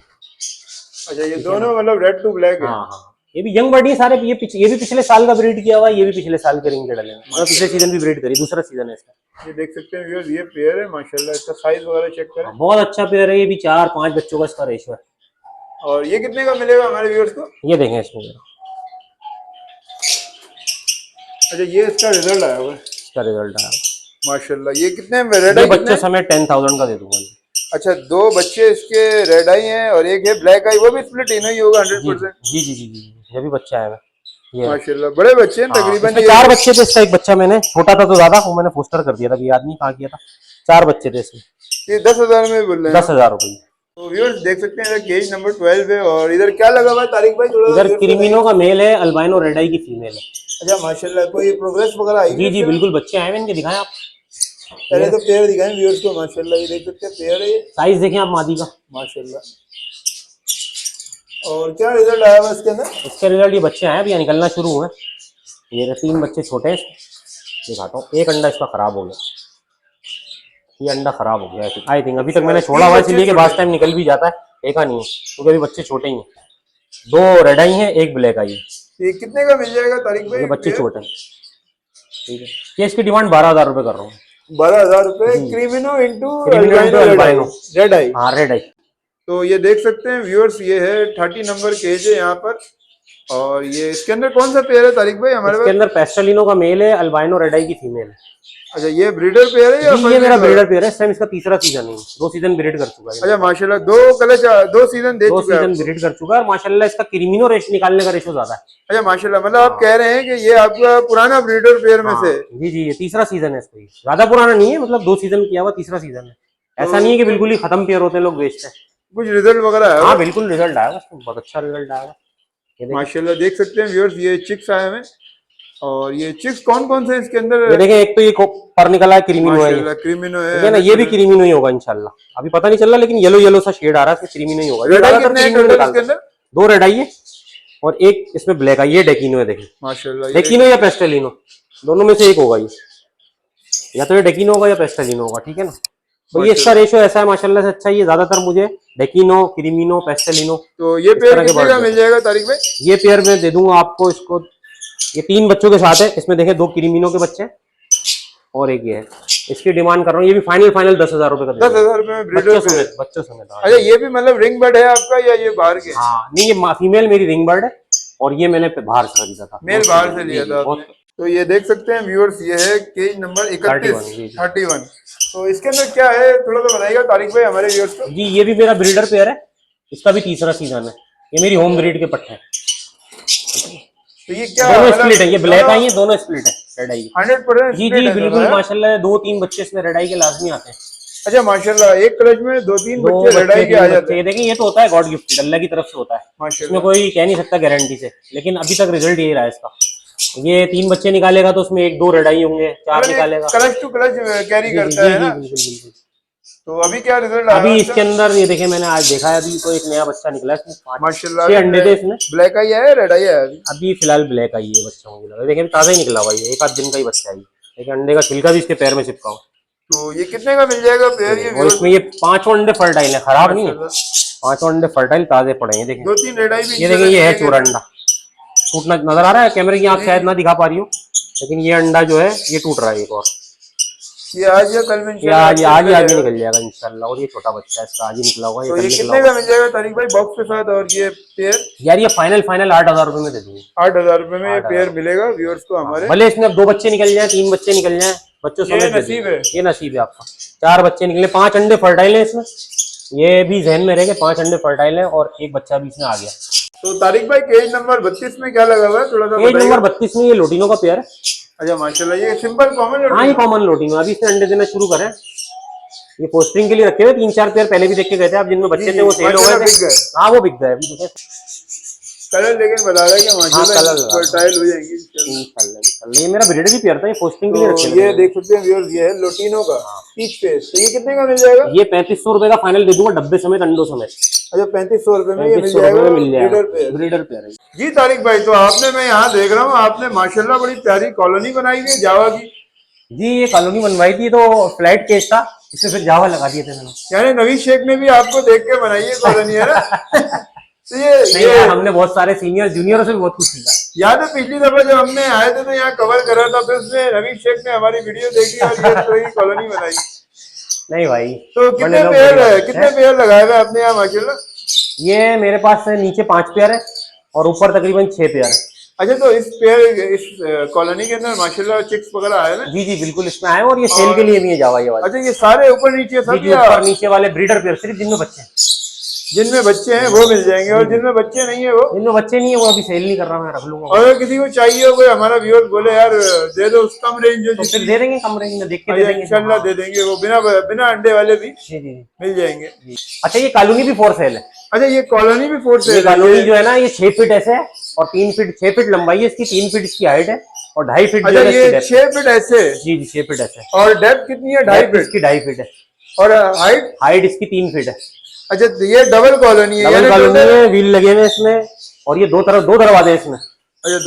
अच्छा ये दोनों मतलब रेड टू ब्लैक है? हाँ हाँ ये भी यंग बर्ड है सारे। ये भी पिछले साल का ब्रीड किया हुआ है, ये भी पिछले साल के रिंग के डले हैं। मतलब पिछले सीजन भी ब्रीड करी, दूसरा सीजन है इसका। ये देख सकते हैं व्यूअर्स, ये पेयर है माशाल्लाह। इसका साइज वगैरह चेक करें। बहुत अच्छा पेयर है ये भी। 4-5 बच्चों का इसका रेशो है। और ये कितने का मिलेगा हमारे व्यूअर्स को? ये देखें इसमें। अच्छा ये इसका रिजल्ट आया हुआ है? इसका रिजल्ट आया माशाल्लाह। ये कितने रेड ये आई बच्चे समेत 10,000 का दे दूंगा। अच्छा 2 बच्चे इसके रेड आई हैं और एक है ब्लैक आई, वो भी स्प्लिट इनो ही होगा 100%? जी जी जी जी ये भी बच्चा है। ये माशाल्लाह बड़े बच्चे हैं तकरीबन। इसमें 4 बच्चे थे, इसका एक बच्चा मैंने छोटा था तो ज्यादा, वो मैंने पोस्टर कर दिया था कि याद नहीं कहाँ किया था। 4 बच्चे थे इसमें। ये 10,000 में बोल रहे हैं? 10,000 रुपये। तो व्यूअर्स देख सकते हैं, इधर केज नंबर 12 है। और इधर क्या लगा हुआ है तारिक भाई? थोड़ा इधर क्रीमिनो का मेल है, अल्बाइनो रेड आई की फीमेल है। अच्छा माशाल्लाह। कोई प्रोग्रेस वगैरह आई? जी जी बिल्कुल बच्चे आए हैं इनके, दिखाएं आप। पहले तो पेयर दिखाएं व्यूअर्स को। माशाल्लाह ये देख सकते हैं पेयर है ये। साइज देखें आप मादी का माशाल्लाह। और क्या रिजल्ट आया हुआ इसके अंदर? इसके रिजल्ट ये बच्चे आए, अभी निकलना शुरू हुए। ये 3 बच्चे छोटे हैं, दिखाता हूँ। एक अंडा इसका खराब हो गया, ये अंडा खराब हो गया आई थिंक। अभी तक मैंने छोड़ा हुआ इसलिए कि बाद टाइम निकल भी जाता है, देखा नहीं है क्योंकि अभी बच्चे छोटे ही हैं। 2 रेड आई हैं, एक ब्लैक आई है। ये कितने का मिल जाएगा तारिक भाई? ये बच्चे छोटे हैं, ठीक है। ये इसकी डिमांड 12,000 रुपए कर रहा हूँ। 12,000 रुपए। क्रीमिनो इंटू अल्बाइनो रेड आई। हाँ रेड आई। तो ये देख सकते हैं व्यूअर्स, ये है 30 नंबर केज है यहाँ पर। और ये इसके अंदर कौन सा पेयर है तारिक भाई हमारे इसके पास? अंदर पेस्टलिनो का मेल है, अल्बाइनो रेड आई की फीमेल है। अच्छा, ये ब्रीडर पेयर है या जी ये मेरा ब्रीडर पेयर है, इस टाइम इसका तीसरा सीजन है, 2 सीजन ब्रीड कर चुका है। अच्छा माशाल्लाह, दो सीजन दे 2 चुका है सीजन आपको। ब्रीड कर चुका है और माशाल्लाह इसका क्रीमिनो रेश निकालने का रेशो ज्यादा है। अच्छा माशाल्लाह, मतलब आप कह रहे हैं कि ये आपका पुराना ब्रीडर पेयर में से? जी जी, ये तीसरा सीजन है इसका, ज्यादा पुराना नहीं है, मतलब 2 सीजन किया हुआ, तीसरा सीजन है। ऐसा नहीं है कि बिल्कुल ही खत्म पेयर होते हैं लोग बेचते हैं। कुछ रिजल्ट वगैरह है? हाँ बिल्कुल रिजल्ट आएगा, बहुत अच्छा रिजल्ट आएगा। ये देखिए, माशाल्लाह देख सकते हैं व्यूअर्स, ये चिक्स आए हैं। और ये चिक्स कौन कौन से इसके अंदर? ये देखें, एक तो ये पर निकला है क्रीमिनो है, माशाल्लाह क्रीमिनो है, ठीक है ना, ये भी क्रीमिनो ही होगा इंशाल्लाह। अभी पता नहीं चल रहा, लेकिन येलो येलो सा शेड आ रहा है, इसमें क्रीमिनो ही होगा। रेड आई कितने हैं टोटल इसके अंदर? 2 रेड आई है और एक इसमें ब्लैक आई है, डेकिनो है। देखिए माशाल्लाह, डेकिनो या पेस्टेलिनो, दोनों में से एक होगा ये, या तो ये डेकिनो होगा या पेस्टेलिनो होगा, ठीक है ना। तो ये इसका रेशो ऐसा है माशाल्लाह से अच्छा है। ये ज्यादातर मुझे डेकिनो, क्रीमिनो, पेस्टेलिनो। तो ये पेयर कितने का मिल जाएगा तारिक भाई? ये पेयर में दे दूंगा आपको इसको, ये 3 बच्चों के साथ है। इसमें देखें 2 क्रीमिनो के बच्चे और एक ये है। इसकी डिमांड कर रहा हूँ, ये भी फाइनल 10,000 रुपए का। 10,000 रुपए में ब्रीडर बच्चों समेत। अच्छा, ये भी मतलब रिंग बर्ड है आपका या ये बाहर के? हाँ नहीं, ये फीमेल मेरी रिंग बर्ड है और ये मैंने बाहर से खरीदा था, मेल बाहर से लिया था आपने। तो ये देख सकते हैं व्यूअर्स, ये है केज नंबर 31। तो इसके अंदर क्या है थोड़ा सा बताइएगा तारिक भाई हमारे व्यूअर्स को। जी ये भी मेरा ब्रीडर पेयर है, इसका भी तीसरा सीजन है। ये मेरी होम ब्रीड के पट्टे हैं। तो ये क्या दोनों स्प्लिट है, ये ब्लैक आई है, दोनों स्प्लिट है, रेड आई 100%? जी जी बिल्कुल माशाल्लाह, 2-3 बच्चे इसमें रेड आई के लाजमी आते हैं। अच्छा माशाल्लाह, एक क्लच में 2-3 बच्चे रेड आई के आ जाते हैं। ये देखें, ये तो होता है गॉड गिफ्टेड, अल्लाह की तरफ से होता है, इसमें कोई कह नहीं सकता गारंटी से, लेकिन अभी तक रिजल्ट यही रहा है इसका। ये 3 बच्चे निकालेगा तो उसमें 1-2 रेड आई होंगे, 4 निकालेगा, क्लच टू क्लच कैरी करता है ना। बिल्कुल। तो अभी क्या रिजल्ट आया? अभी इसके अंदर ये देखे, मैंने आज देखा है, अभी तो एक नया बच्चा निकला है इसमें, माशाल्लाह 6 अंडे थे इसमें। ब्लैक आई है, रेड आई है? अभी फिलहाल ब्लैक आई है बच्चा, मुझे लगा। देखिए ताजा ही निकला हुआ है, 1 आध दिन का ही बच्चा है। देखिए अंडे का छिलका भी इसके पैर में चिपका हुआ। तो ये कितने का मिल जाएगा पेयर? ये और इसमें ये 5 अंडे फर्टाइल है, खराब नहीं है, 5 अंडे फर्टाइल ताजे पड़े हैं। देखिए 2-3 रेड आई भी। ये देखिए, ये है चोरा अंडा, टूटना नजर आ रहा है, कैमरे की आंख शायद ना दिखा पा रही हूँ, लेकिन ये अंडा जो है ये टूट रहा है एक और। ये आज या कल में? आज ही निकल जाएगा इंशाल्लाह। और ये छोटा बच्चा है इसका, आज ही निकला होगा। तो ये कितने का मिल जाएगा तारिक भाई बॉक्स के साथ? और ये पेयर यार ये फाइनल 8,000 रुपए में दे दूंगी। 8,000 रुपए में ये पेयर मिलेगा व्यूअर्स को हमारे। भले इसमें अब 2 बच्चे निकल जाए, 3 बच्चे निकल जाए, बच्चों ये नसीब है, ये नसीब है आपका। 4 बच्चे निकले, 5 अंडे फर्टाइल है इसमें, ये भी जहन में रहेगा, 5 अंडे फर्टाइल है और एक बच्चा भी इसमें आ गया। तो तारिक भाई केज नंबर 32 में क्या लगा हुआ है थोड़ा सा? केज नंबर 32 में ये लोटिनो का पेयर है। अच्छा माशाल्लाह, ये सिंपल कॉमन? हाँ ये कॉमन लोटिनो, अभी इसने अंडे देना शुरू करें। ये पोस्टिंग के लिए रखे हुए 3-4 पेयर पहले भी देख के गए थे आप, जिनमें बच्चे थे वो सेल हो गए। हाँ वो बिक गए। कलर लेकिन बता रहा है कि माशाल्लाह फर्टाइल हो जाएंगी इंशाल्लाह। ये मेरा ब्रीडर की पेयर था, ये पोस्टिंग के लिए रखे हुए। ये देख सकते हैं व्यूअर्स, ये है लोटिनो का पीच फेस। तो ये कितने का मिल जाएगा? ये 3500 रुपए का फाइनल दे दूंगा, डब्बे समेत, अंडों समेत। अच्छा 3500 रुपए में ये मिल जाएगा ब्रीडर पेयर है जी। तारिक भाई तो आपने, मैं यहाँ देख रहा हूँ, आपने माशाल्लाह बड़ी प्यारी कॉलोनी बनाई है जावा की। जी ये कॉलोनी बनवाई थी, तो फ्लैट केस था, इसमें फिर जावा लगा दिए थे मैंने। यानी नवीद शेख ने भी आपको देख के बनाई है कॉलोनी, है ना? तो ये हमने बहुत सारे सीनियर जूनियरों से भी बहुत कुछ सीखा। याद है पिछली दफा जब हमने आए थे तो यहाँ कवर करा था, फिर उसमें नवीद शेख ने हमारी वीडियो देखी और ये तो ही कॉलोनी बनाई। नहीं भाई, तो कितने पेयर लगाए हुए आपने यहाँ माशाल्लाह? ये मेरे पास नीचे 5 पेयर है और ऊपर तकरीबन 6 पेयर है। अच्छा, तो इस कॉलोनी के अंदर माशाल्लाह चिक्स वगैरह आए ना? जी बिल्कुल इसमें आए, और ये सेल के लिए भी है जावा ये वाले। अच्छा, ये सारे ऊपर नीचे सब? ऊपर नीचे वाले ब्रीडर पेयर, सिर्फ जिनमें बच्चे हैं, जिनमें बच्चे हैं वो मिल जाएंगे, और जिनमें बच्चे नहीं है वो? जिनमें बच्चे नहीं है वो अभी सेल नहीं कर रहा, मैं रख लूंगा। और अगर किसी को चाहिए हो, कोई हमारा व्यूअर बोले यार दे दो उस कम रेंज जो, तो फिर दे देंगे, कम रेंज में देख के दे देंगे इंशाल्लाह दे देंगे। वो बिना अंडे वाले भी जी मिल जाएंगे। अच्छा ये कॉलोनी भी 4 सेल है। अच्छा, ये कॉलोनी भी 4 सेल है? कॉलोनी जो है ना, ये 6 फीट ऐसे है और 6 फीट लंबाई है इसकी, 3 फीट इसकी हाइट है और 2.5 फीट। अच्छा, ये 6 फीट ऐसे? जी 6 फीट ऐसे। और डेप्थ कितनी है? 2.5 फीट इसकी, 2.5 फीट है। और हाइट इसकी 3 फीट है। अच्छा, ये डबल कॉलोनी है? डबल कॉलोनी है, व्हील लगे हुए इसमें, और ये 2 दरवाजे हैं इसमें। अच्छा,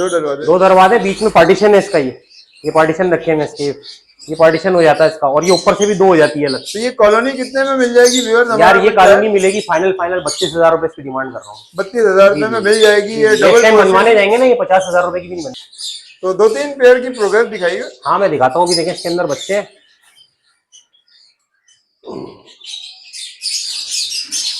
2 दरवाजे, बीच में पार्टीशन है इसका। ये पार्टीशन रखे हैं इसके, ये पार्टीशन हो जाता है इसका, और ये ऊपर से भी 2 हो जाती है अलग। तो ये कॉलोनी कितने में मिल जाएगी व्यूअर्स? यार ये कॉलोनी मिलेगी फाइनल 32,000 रुपए की डिमांड कर रहा हूँ। 32,000 रुपए में मिल जाएगी। ये डबल बनवाने जाएंगे ना, ये 50,000 रुपए की भी नहीं बनेगी। तो 2-3 पेयर की प्रोग्रेस दिखाइए। हाँ मैं दिखाता हूँ, अभी देखें इसके अंदर बच्चे हैं।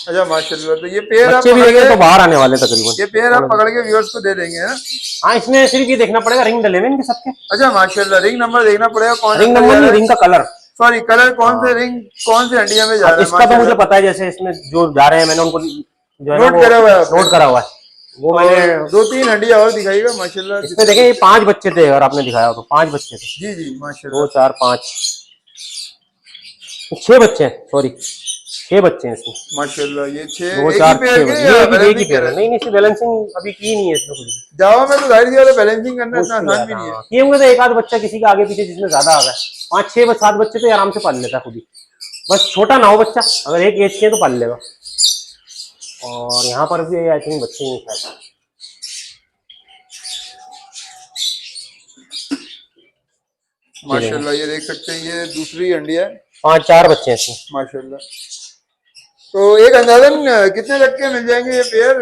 अच्छा माशाल्लाह। तो ये पेयर आप बच्चे भी पकड़ देंगे के, तो बाहर आने वाले तकरीबन। ये पेयर आप पकड़ के व्यूअर्स को दे देंगे है ना? हाँ, इसमें सिर्फ ये देखना पड़ेगा रिंग डले हुए इनके सबके। अच्छा माशाल्लाह, रिंग नंबर देखना पड़ेगा कौन रिंग अंदर नंबर जा नहीं, रहा है। रिंग का कलर। सॉरी कलर, कौन से रिंग कौन से हंडिया में जा अब रहा है इसका तो मुझे माशाल्लाह। पता है, जैसे इसमें जो जा रहे हैं मैंने उनको जो है ना नोट वो करा हुआ है आपने? नोट करा हुआ है। वो और मैंने 2-3 हंडिया और दिखाइएगा माशाल्लाह। इसमें देखे ये 5 बच्चे थे, अगर आपने दिखाया हो तो 5 बच्चे थे। जी जी 2 माशाल्लाह 4 5 6 बच्चे हैं, सॉरी 6 बच्चे हैं इसमें। माशाल्लाह। ये 6 2 एक ही 4 पेयर 6 के बच्चे, या ये एक ही बैलेंसिंग कर पेयर रहे है। हैं? नहीं नहीं, इसमें बैलेंसिंग अभी की नहीं है इसमें कुछ भी। जावा में तो जाहिर सी बात है बैलेंसिंग करना इतना मुश्किल आसान है, भी नहीं है। हाँ। किए होंगे तो एक आध बच्चा किसी का आगे पीछे जिसमें ज्यादा आ गया। 5 6 7 बच्चे तो ये आराम से पाल लेता खुद ही, बस छोटा ना हो बच्चा। अगर एक एज के हैं तो पाल लेगा। और यहाँ पर भी आई थिंक बच्चे ही हैं शायद। माशाल्लाह ये देख सकते हैं, ये दूसरी हंडिया है 5 4 बच्चे हैं इसमें। माशाल्लाह। तो एक अंदाजन कितने तक के मिल जाएंगे ये पेयर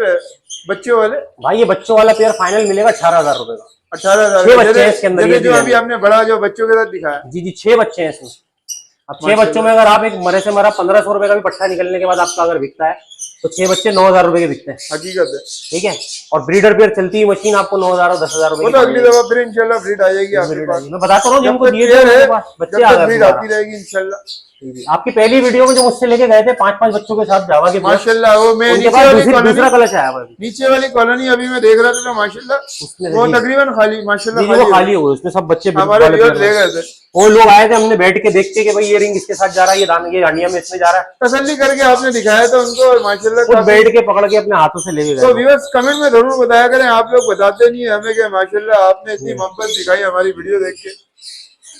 बच्चों वाले? भाई ये बच्चों वाला पेयर फाइनल मिलेगा 18,000 रुपए का। 18,000। 6 बच्चे हैं इसके अंदर, ये जो भी अभी है। आपने बड़ा जो बच्चों के साथ दिखाया। जी जी 6 बच्चे हैं इसमें। अब 6 माशाल्लाह। बच्चों में अगर आप एक मरे से मरा 1500 रुपए का भी पट्टा निकलने के बाद आपका अगर बिकता है तो 6 बच्चे 9,000 रुपए के बिकते हैं। हकीकत है। ठीक है। और ब्रीडर पेयर चलती हुई मशीन आपको 9,000 और 10,000 रुपए वो की तो पड़ अगली जाएगी। दफा फिर इंशाल्लाह ब्रीड आ जाएगी आपके ब्रीड पास। आएगी। मैं बताता रहा हूँ जब जिनको तक दिए थे पेयर उनके है, पास जब बच्चे आ तक गए ब्रीड दोबारा। आती रहेगी इंशाल्लाह। आपकी पहली वीडियो में जो मुझसे लेके गए थे 5 बच्चों के साथ जावा के पेयर, माशाल्लाह। वो मैं उनके नीचे पास वाली दूसरा कॉलोनी, कलश आया हुआ है अभी। नीचे वाली कॉलोनी अभी मैं देख रहा था तो माशाल्लाह उसमें से वो जी तकरीबन खाली माशाल्लाह जी, वो खाली खाली हो गए, उसमें सब बच्चे हमारे वाले व्यूअर्स player ले हैं। गए थे। वो लोग आए थे, हमने बैठ के देख के कि भाई ये रिंग इसके साथ जा रहा है, ये दान ये हांडिया में इसमें जा रहा है, तसल्ली करके आपने दिखाया था उनको और माशाल्लाह खुद काफी। बैठ के पकड़ के अपने हाथों से लेके तो गए। व्यूअर्स कमेंट में जरूर बताया करें, आप लोग बताते नहीं है हमें कि माशाल्लाह आपने इतनी मोहब्बत दिखाई हमारी वीडियो देख के।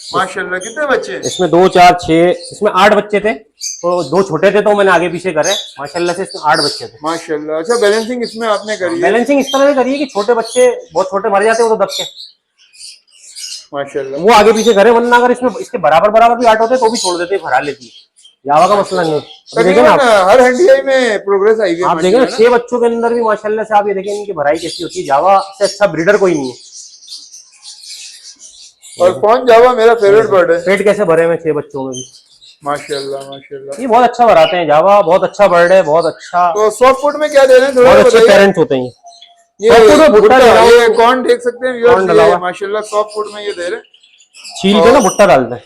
माशाल्लाह। कितने बच्चे हैं? इसमें 2 4 6 इसमें 8 बच्चे थे, तो 2 छोटे थे तो मैंने आगे पीछे करे। माशाल्लाह से इसमें 8 बच्चे थे। माशाल्लाह। अच्छा बैलेंसिंग इसमें आपने करी है? बैलेंसिंग इस तरह से करिए कि छोटे बच्चे बहुत छोटे मर जाते हैं वो तो दब के, माशाल्लाह। वो आगे पीछे करे, वरना अगर इसमें इसके बराबर बराबर भी 8 होते तो भी छोड़ देते, भरा लेती है। जावा का मसला नहीं है। अभी देखें ना तकरीबन आप, हर हंडिया में प्रोग्रेस आई है आप देखें ना माशाल्लाह। 6 बच्चों के अंदर भी माशाल्लाह से आप ये देखें इनकी भराई कैसी होती है। जावा से अच्छा ब्रीडर कोई नहीं है। और कौन जावा मेरा फेवरेट बर्ड है। पेट कैसे भरे हुए 6 बच्चों में भी। माशाल्लाह माशाल्लाह। ये बहुत अच्छा भराते हैं, जावा बहुत अच्छा बर्ड है, बहुत अच्छा, तो सॉफ्ट फूड में क्या दे रहे हैं थोड़ा बहुत अच्छे बताइए। पेरेंट्स होते हैं। ये soft food में भुट्टा भुट्टा, दे रहा हूँ। ये कौन देख सकते हैं कौन व्यूअर्स, डला ये हुआ? माशाल्लाह सॉफ्ट फूड में ये दे रहे हैं। छील के ना भुट्टा डालते हैं।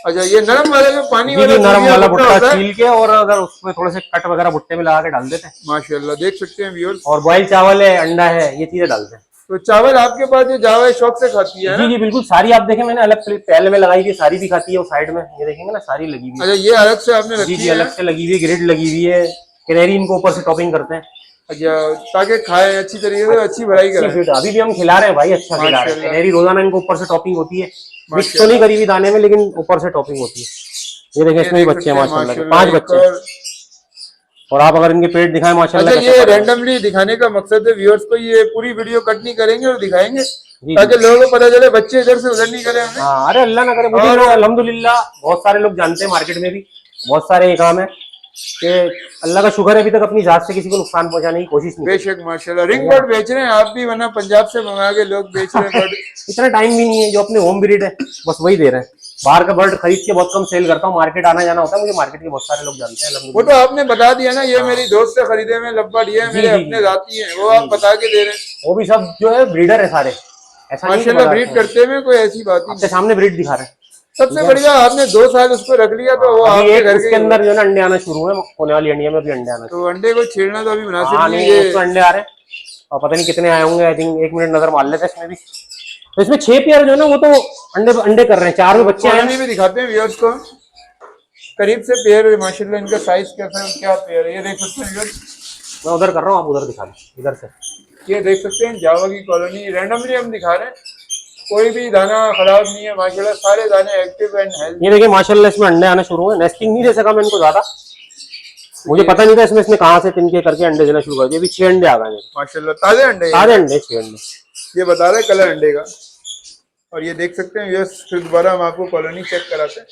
अच्छा ये नरम वाला जो पानी जी वाला जी, नरम दूधिया वाला भुट्टा भुट्टा होता है। छील के, और अगर उसमें थोड़े से कट वगैरह भुट्टे में लगा के डाल देते हैं। माशाल्लाह देख सकते हैं व्यूअर्स। और बॉइल चावल है, अंडा है, ये चीजें डालते हैं। तो चावल आपके पास जो जावा है शौक से खाती है जी ना? जी बिल्कुल, सारी आप देखें मैंने अलग पहले में लगाई थी, सारी भी खाती है। वो साइड में ये देखेंगे ना, सारी लगी हुई है। अच्छा ये अलग से आपने जी रखी जी, है? अलग से लगी हुई है, ग्रिड लगी हुई है। कैनेरी इनको ऊपर से टॉपिंग करते हैं। अच्छा ताकि खाए अच्छी तरीके से, अच्छी भराई अच्छी कराएं। फीड अभी भी हम खिला रहे हैं भाई, अच्छा खिला रहे हैं। माशाल्लाह। कैनेरी रोजाना इनको ऊपर से टॉपिंग होती है, मिक्स तो माशाल्लाह। नहीं करी हुई दाने में, लेकिन ऊपर से टॉपिंग होती है। ये देखें इसमें भी बच्चे हैं माशाल्लाह के, 5 बच्चे हैं। और आप अगर इनके पेट दिखाएं माशाल्लाह अच्छा कैसे ये भरे हैं। रैंडमली दिखाने का मकसद है व्यूअर्स को, ये पूरी वीडियो कट नहीं करेंगे और दिखाएंगे जी ताकि जी। लोगों को पता चले, बच्चे इधर से उधर नहीं करें हमें। हाँ, अरे अल्लाह ना करे, मुझे लोग अल्हम्दुलिल्लाह बहुत सारे लोग जानते हैं, मार्केट में भी बहुत सारे ये काम है कि अल्लाह का शुक्र है अभी तक अपनी जात से किसी को नुकसान पहुंचाने की कोशिश नहीं की। बेशक माशाल्लाह। रिंग बर्ड बेच रहे हैं आप भी, वरना पंजाब से मंगा के लोग बेच रहे हैं बर्ड। इतना टाइम भी नहीं है, जो अपने होम ब्रीड है बस वही दे रहे हैं। बाहर का बर्ड खरीद के बहुत कम सेल करता हूँ, मार्केट आना जाना होता है मुझे, मार्केट के बहुत सारे लोग जानते हैं वो अल्हम्दुलिल्लाह। तो आपने बता दिया ना, ये मेरी दोस्त से खरीदे में लब्बा ये जी, मेरे जी, अपने जी। जाती हैं, वो आप बता के दे रहे हैं। वो भी सब जो है ब्रीडर है सारे, ऐसा नहीं कि माशाल्लाह बाजार ब्रीड से। करते में कोई ऐसी बात ही आपके नहीं। सामने ब्रीड दिखा रहे हैं। सबसे बढ़िया आपने 2 साल उसको रख लिया तो वो अभी आपके एक घर उसके के अंदर जो है ना अंडे आना शुरू हुए, कोने वाली अंडिया में भी अंडे आना शुरू। तो अंडे को छेड़ना तो अभी मुनासिब हाँ नहीं नहीं, है। उसमें अंडे आ रहे हैं और पता नहीं कितने आए होंगे। आई थिंक 1 मिनट नजर मार लेते हैं इसमें भी। तो इसमें 6 पेयर जो है ना वो तो अंडे अंडे कर रहे हैं, 4 में बच्चे आए कॉलोनी हैं। भी दिखाते हैं व्यूअर्स को करीब से पेयर माशाल्लाह, इनका साइज कैसा है, क्या पेयर है ये देख सकते हैं व्यूअर्स। मैं उधर कर रहा हूँ, आप उधर दिखा दो, इधर से। ये देख सकते हैं जावा की कॉलोनी, रैंडमली हम दिखा रहे हैं, कोई भी दाना खराब नहीं है माशाल्लाह, सारे दाने एक्टिव एंड हेल्दी। ये देखिए माशाल्लाह इसमें अंडे आना शुरू हुए। नेस्टिंग नहीं दे सका मैं इनको ज्यादा, मुझे पता नहीं था इसमें कहाँ से तिनके करके अंडे देना शुरू कर दिए। अभी 6 अंडे आ गए, माशाल्लाह ताजे अंडे हैं। सारे अंडे 6 अंडे। ये बता रहे कलर अंडे का। और ये देख सकते हैं व्यूअर्स, फिर दोबारा हम आपको कॉलोनी चेक कराते हैं।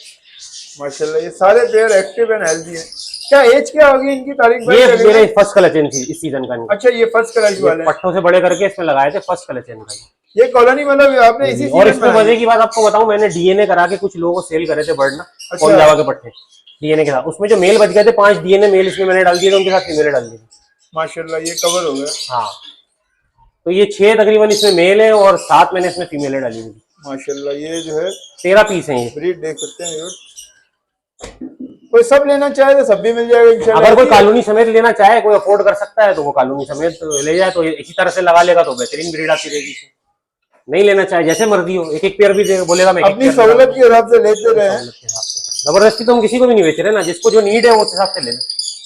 माशाल्लाह ये सारे पेयर एक्टिव एंड हेल्दी हैं। क्या एज क्या होगी इनकी तारीख भाई? ये मेरे फर्स्ट कलेक्शन थी इस सीजन का इनका। अच्छा ये फर्स्ट कलर वाले हैं। पट्टों से बड़े करके इसमें लगाए थे, फर्स्ट कलेक्शन का। ये कॉलोनी मतलब आपने इसी और सीजन इसमें में मजे की बात आपको बताऊं, मैंने डीएनए करा के कुछ लोगों को सेल करे थे बर्ड ना, अच्छा। कौन जावा के पट्टे। डीएनए के साथ। उसमें जो मेल बच गए थे 5 डीएनए मेल इसमें मैंने डाल दिए थे, उनके साथ फीमेल डाल दी थी। माशाल्लाह ये कवर हो गया। हाँ, तो ये 6 तकरीबन इसमें मेल है और 7 मैंने इसमें फीमेल डाली हुई। माशाल्लाह ये जो है 13 पीस है ये। ब्रीड देख सकते हैं व्यूअर्स। कोई सब लेना चाहे तो सब भी मिल जाएगा इंशाल्लाह। अगर कोई कॉलोनी समेत लेना चाहे, कोई अफोर्ड कर सकता है तो वो कॉलोनी समेत ले जाए, तो इसी तरह से लगा लेगा तो बेहतरीन ब्रीड आती रहेगी। नहीं लेना चाहे जैसे मर्जी हो, एक पेयर भी बोलेगा मैं अपनी सहूलत के हिसाब से लेते रहे। जबरदस्ती तो हम किसी को भी नहीं बेच रहे ना, जिसको जो नीड है वो उस हिसाब से ले लें।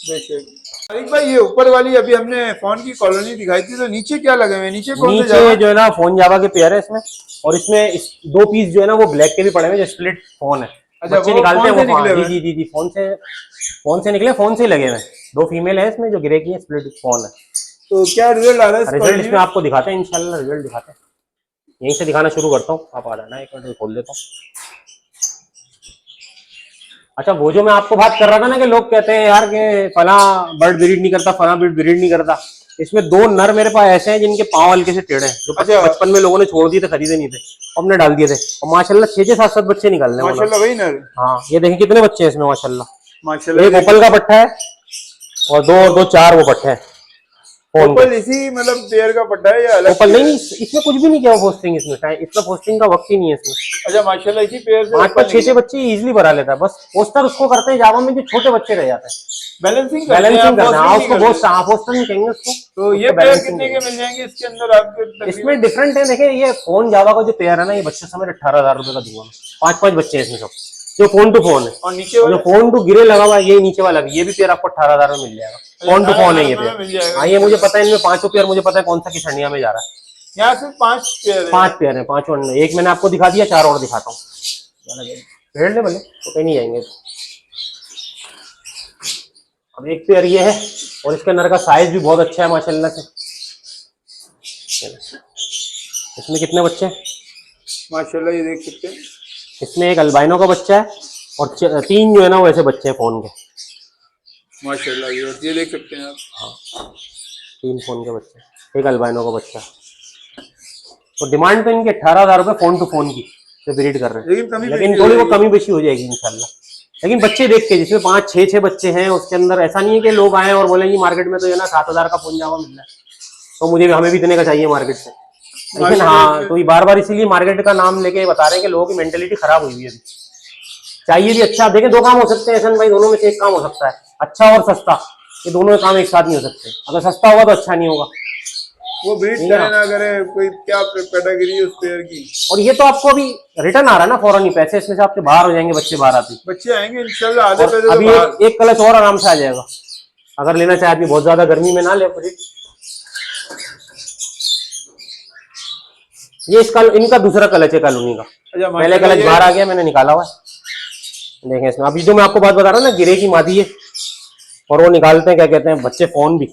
बेशक। तारिक भाई ये ऊपर वाली अभी हमने फोन की कॉलोनी दिखाई थी, तो नीचे क्या लगे हुए हैं? नीचे कौन से नीचे जो है ना फोन जावा के पेयर है इसमें, और इसमें 2 पीस जो है ना वो ब्लैक के भी पड़े हुए जो स्प्लिट फोन है। अच्छा, बच्चे वो निकालते हैं फोन से वो। निकले हुए? जी जी जी, फोन से निकले, फोन से ही लगे हुए। 2 फीमेल है इसमें जो ग्रे की है, स्प्लिट फोन है। तो क्या रिजल्ट आ रहा है? रिजल्ट इसमें आपको दिखाते हैं इंशाल्लाह, रिजल्ट दिखाते हैं। यहीं से दिखाना शुरू करता हूँ, आप आ जाना, एक मिनट खोल देता हूँ। अच्छा, वो जो मैं आपको बात कर रहा था ना कि लोग कहते हैं यार कि फला बर्ड ब्रीड नहीं करता, फला बर्ड ब्रीड नहीं करता, इसमें 2 नर मेरे पास ऐसे हैं जिनके पांव हल्के से टेढ़े हैं, जो बचपन में लोगों ने छोड़ दिए थे, खरीदे नहीं थे, हमने डाल दिए थे, और माशाल्लाह 6 7 बच्चे निकाल रहे हैं माशाल्लाह। वही नर। हाँ, ये देखिए कितने बच्चे हैं इसमें माशाल्लाह। माशाल्लाह एक ओपल का पट्टा है और 2 4 वो पट्टे हैं। ओपल इसी मतलब पेयर का पट्टा है या अलग? ओपल नहीं, इसमें कुछ भी नहीं किया पोस्टिंग, इसमें इतना पोस्टिंग का वक्त ही नहीं है इसमें। अच्छा माशाल्लाह इसी पेयर से 5 6 बच्चे इजीली भरा लेता है। बस पोस्टर उसको करते हैं जावा में जो छोटे बच्चे रह जाते हैं, बैलेंसिंग करते हैं उसको पोस्टर नहीं कहेंगे उसको। तो ये पेयर कितने के मिल जाएंगे इसके अंदर आपके? इसमें डिफरेंट है, देखिए ये फोन जावा का जो पेयर है ना, ये बच्चे समेत 18,000 रुपए का दूंगा। 5 बच्चे हैं इसमें सब, जो फोन टू फोन है, और नीचे वाला जो फोन टू गिरे लगा हुआ है, ये नीचे वाला भी, ये भी पेयर आपको 18,000 में मिल जाएगा। फोन टू फोन है ये पेयर। हाँ, ये मुझे पता है, इनमें 5 पेयर मुझे पता है कौन सा किस हंडिया में जा रहा है। यहाँ सिर्फ 5 पेयर है? 5 पेयर है, 5 अंडे। एक मैंने आपको दिखा दिया, 4 और दिखाता हूँ। भेड़ ले भले, तो कहीं नहीं जाएंगे। अब एक पेयर ये है, और इसके अंदर का साइज भी बहुत अच्छा है माशाल्लाह से। इसमें कितने बच्चे हैं? माशाल्लाह ये देख सकते हैं। इसमें एक अल्बाइनो का बच्चा है और 3 जो है ना वो ऐसे बच्चे हैं फोन के। माशाल्लाह ये देख सकते हैं आप। हाँ, 3 फोन के बच्चे, एक अल्बाइनो का बच्चा। तो डिमांड तो इनकी 18,000 रुपए फोन टू फोन की जो ब्रीड कर रहे हैं, लेकिन थोड़ी वो कमी बेशी हो जाएगी इंशाल्लाह। लेकिन बच्चे देख के, जिसमें 5 6 बच्चे हैं उसके अंदर, ऐसा नहीं है कि लोग आए और बोलेंगे मार्केट में तो ये ना 7,000 का फोन जावा मिल रहा है, तो मुझे हमें भी इतने का चाहिए मार्केट से। लेकिन हाँ, तो ये बार इसीलिए मार्केट का नाम लेके बता रहे हैं कि लोगों की मेंटेलिटी खराब हुई है अभी। चाहिए भी अच्छा, देखें 2 काम हो सकते हैं ऐसा भाई, दोनों में से एक काम हो सकता है, अच्छा और सस्ता, ये दोनों काम एक साथ नहीं हो सकते। अगर सस्ता होगा तो अच्छा नहीं होगा, वो ब्रीड करे ना करे, कोई क्या कैटेगरी है उस पेयर की। और ये तो आपको अभी रिटर्न आ रहा है ना फौरन ही, पैसे इसमें से आपके बाहर हो जाएंगे, बच्चे बाहर आते, बच्चे आएंगे इंशाल्लाह आधे पैसे अभी एक कलच और आराम से आ जाएगा। अगर लेना चाहे आदमी, बहुत ज्यादा गर्मी में ना ले ब्रीड। ये इसका इनका दूसरा कलच है कॉलोनी का। अच्छा, पहले कलच बाहर आ गया, मैंने निकाला हुआ है। देखें इसमें अभी जो मैं आपको बात बता रहा हूँ ना, गिरे की मादी है, और वो निकालते हैं क्या कहते हैं बच्चे फोन भी,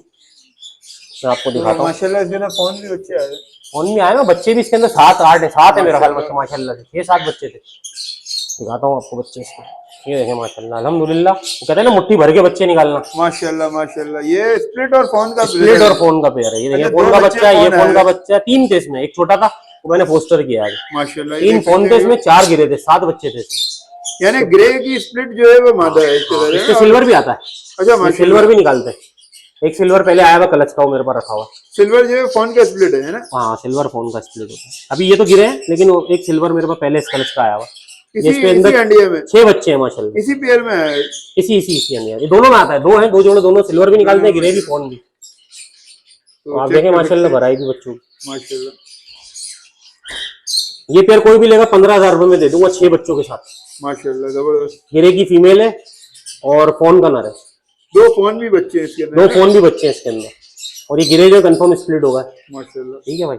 मैं आपको दिखाता हूँ। माशाल्लाह इसमें फोन भी बच्चे आए, फोन भी आए ना, बच्चे भी इसके अंदर 7 8 है, 7 है मेरा ख्याल बच्चे माशाल्लाह से, 6 7 बच्चे थे। दिखाता हूँ आपको बच्चे इसके, ये देखें माशाल्लाह अल्हम्दुलिल्लाह, कहते हैं ना मुट्ठी भर के बच्चे निकालना। माशाल्लाह माशाल्लाह। ये स्प्लिट और फोन का पेयर है, ये देखिए फोन का बच्चा है, ये फोन का बच्चा है। 3 थे इसमें, एक छोटा था वो मैंने पोस्टर किया है माशाल्लाह। 3 फोन थे इसमें, 4 गिरे थे, 7 बच्चे थे इसमें। यानी ग्रे की स्प्लिट जो है वो मादा है इसमें सिल्वर भी आता है। अच्छा, सिल्वर भी निकालते हैं, एक सिल्वर पहले आया हुआ कलच का, वो मेरे पास रखा हुआ। सिल्वर जो है फोन का स्प्लिट है ना? हाँ, सिल्वर फोन का स्प्लिट होता है। अभी ये तो गिरे हैं, लेकिन वो एक सिल्वर मेरे पास पहले इस कलच का आया हुआ। इसी अंडिया में 6 बच्चे हैं माशाल्लाह, इसी पेयर में है। इसी अंडिया, ये दोनों में आता है, 2 हैं, 2 जोड़े, दोनों सिल्वर भी निकालते हैं, गिरे भी, फोन भी। तो आप देखें माशाल्लाह भराई भी बच्चों की माशाल्लाह। ये पेयर कोई भी लेगा 15,000 रुपए में दे दूंगा, 6 बच्चों के साथ माशाल्लाह जबरदस्त। गिरे की फीमेल है और फोन का नर है। 2 फोन भी बच्चे हैं इसके अंदर, 2 फोन भी बच्चे हैं इसके अंदर, और ये गिरे जो कंफर्म स्प्लिट होगा माशाल्लाह। ठीक है भाई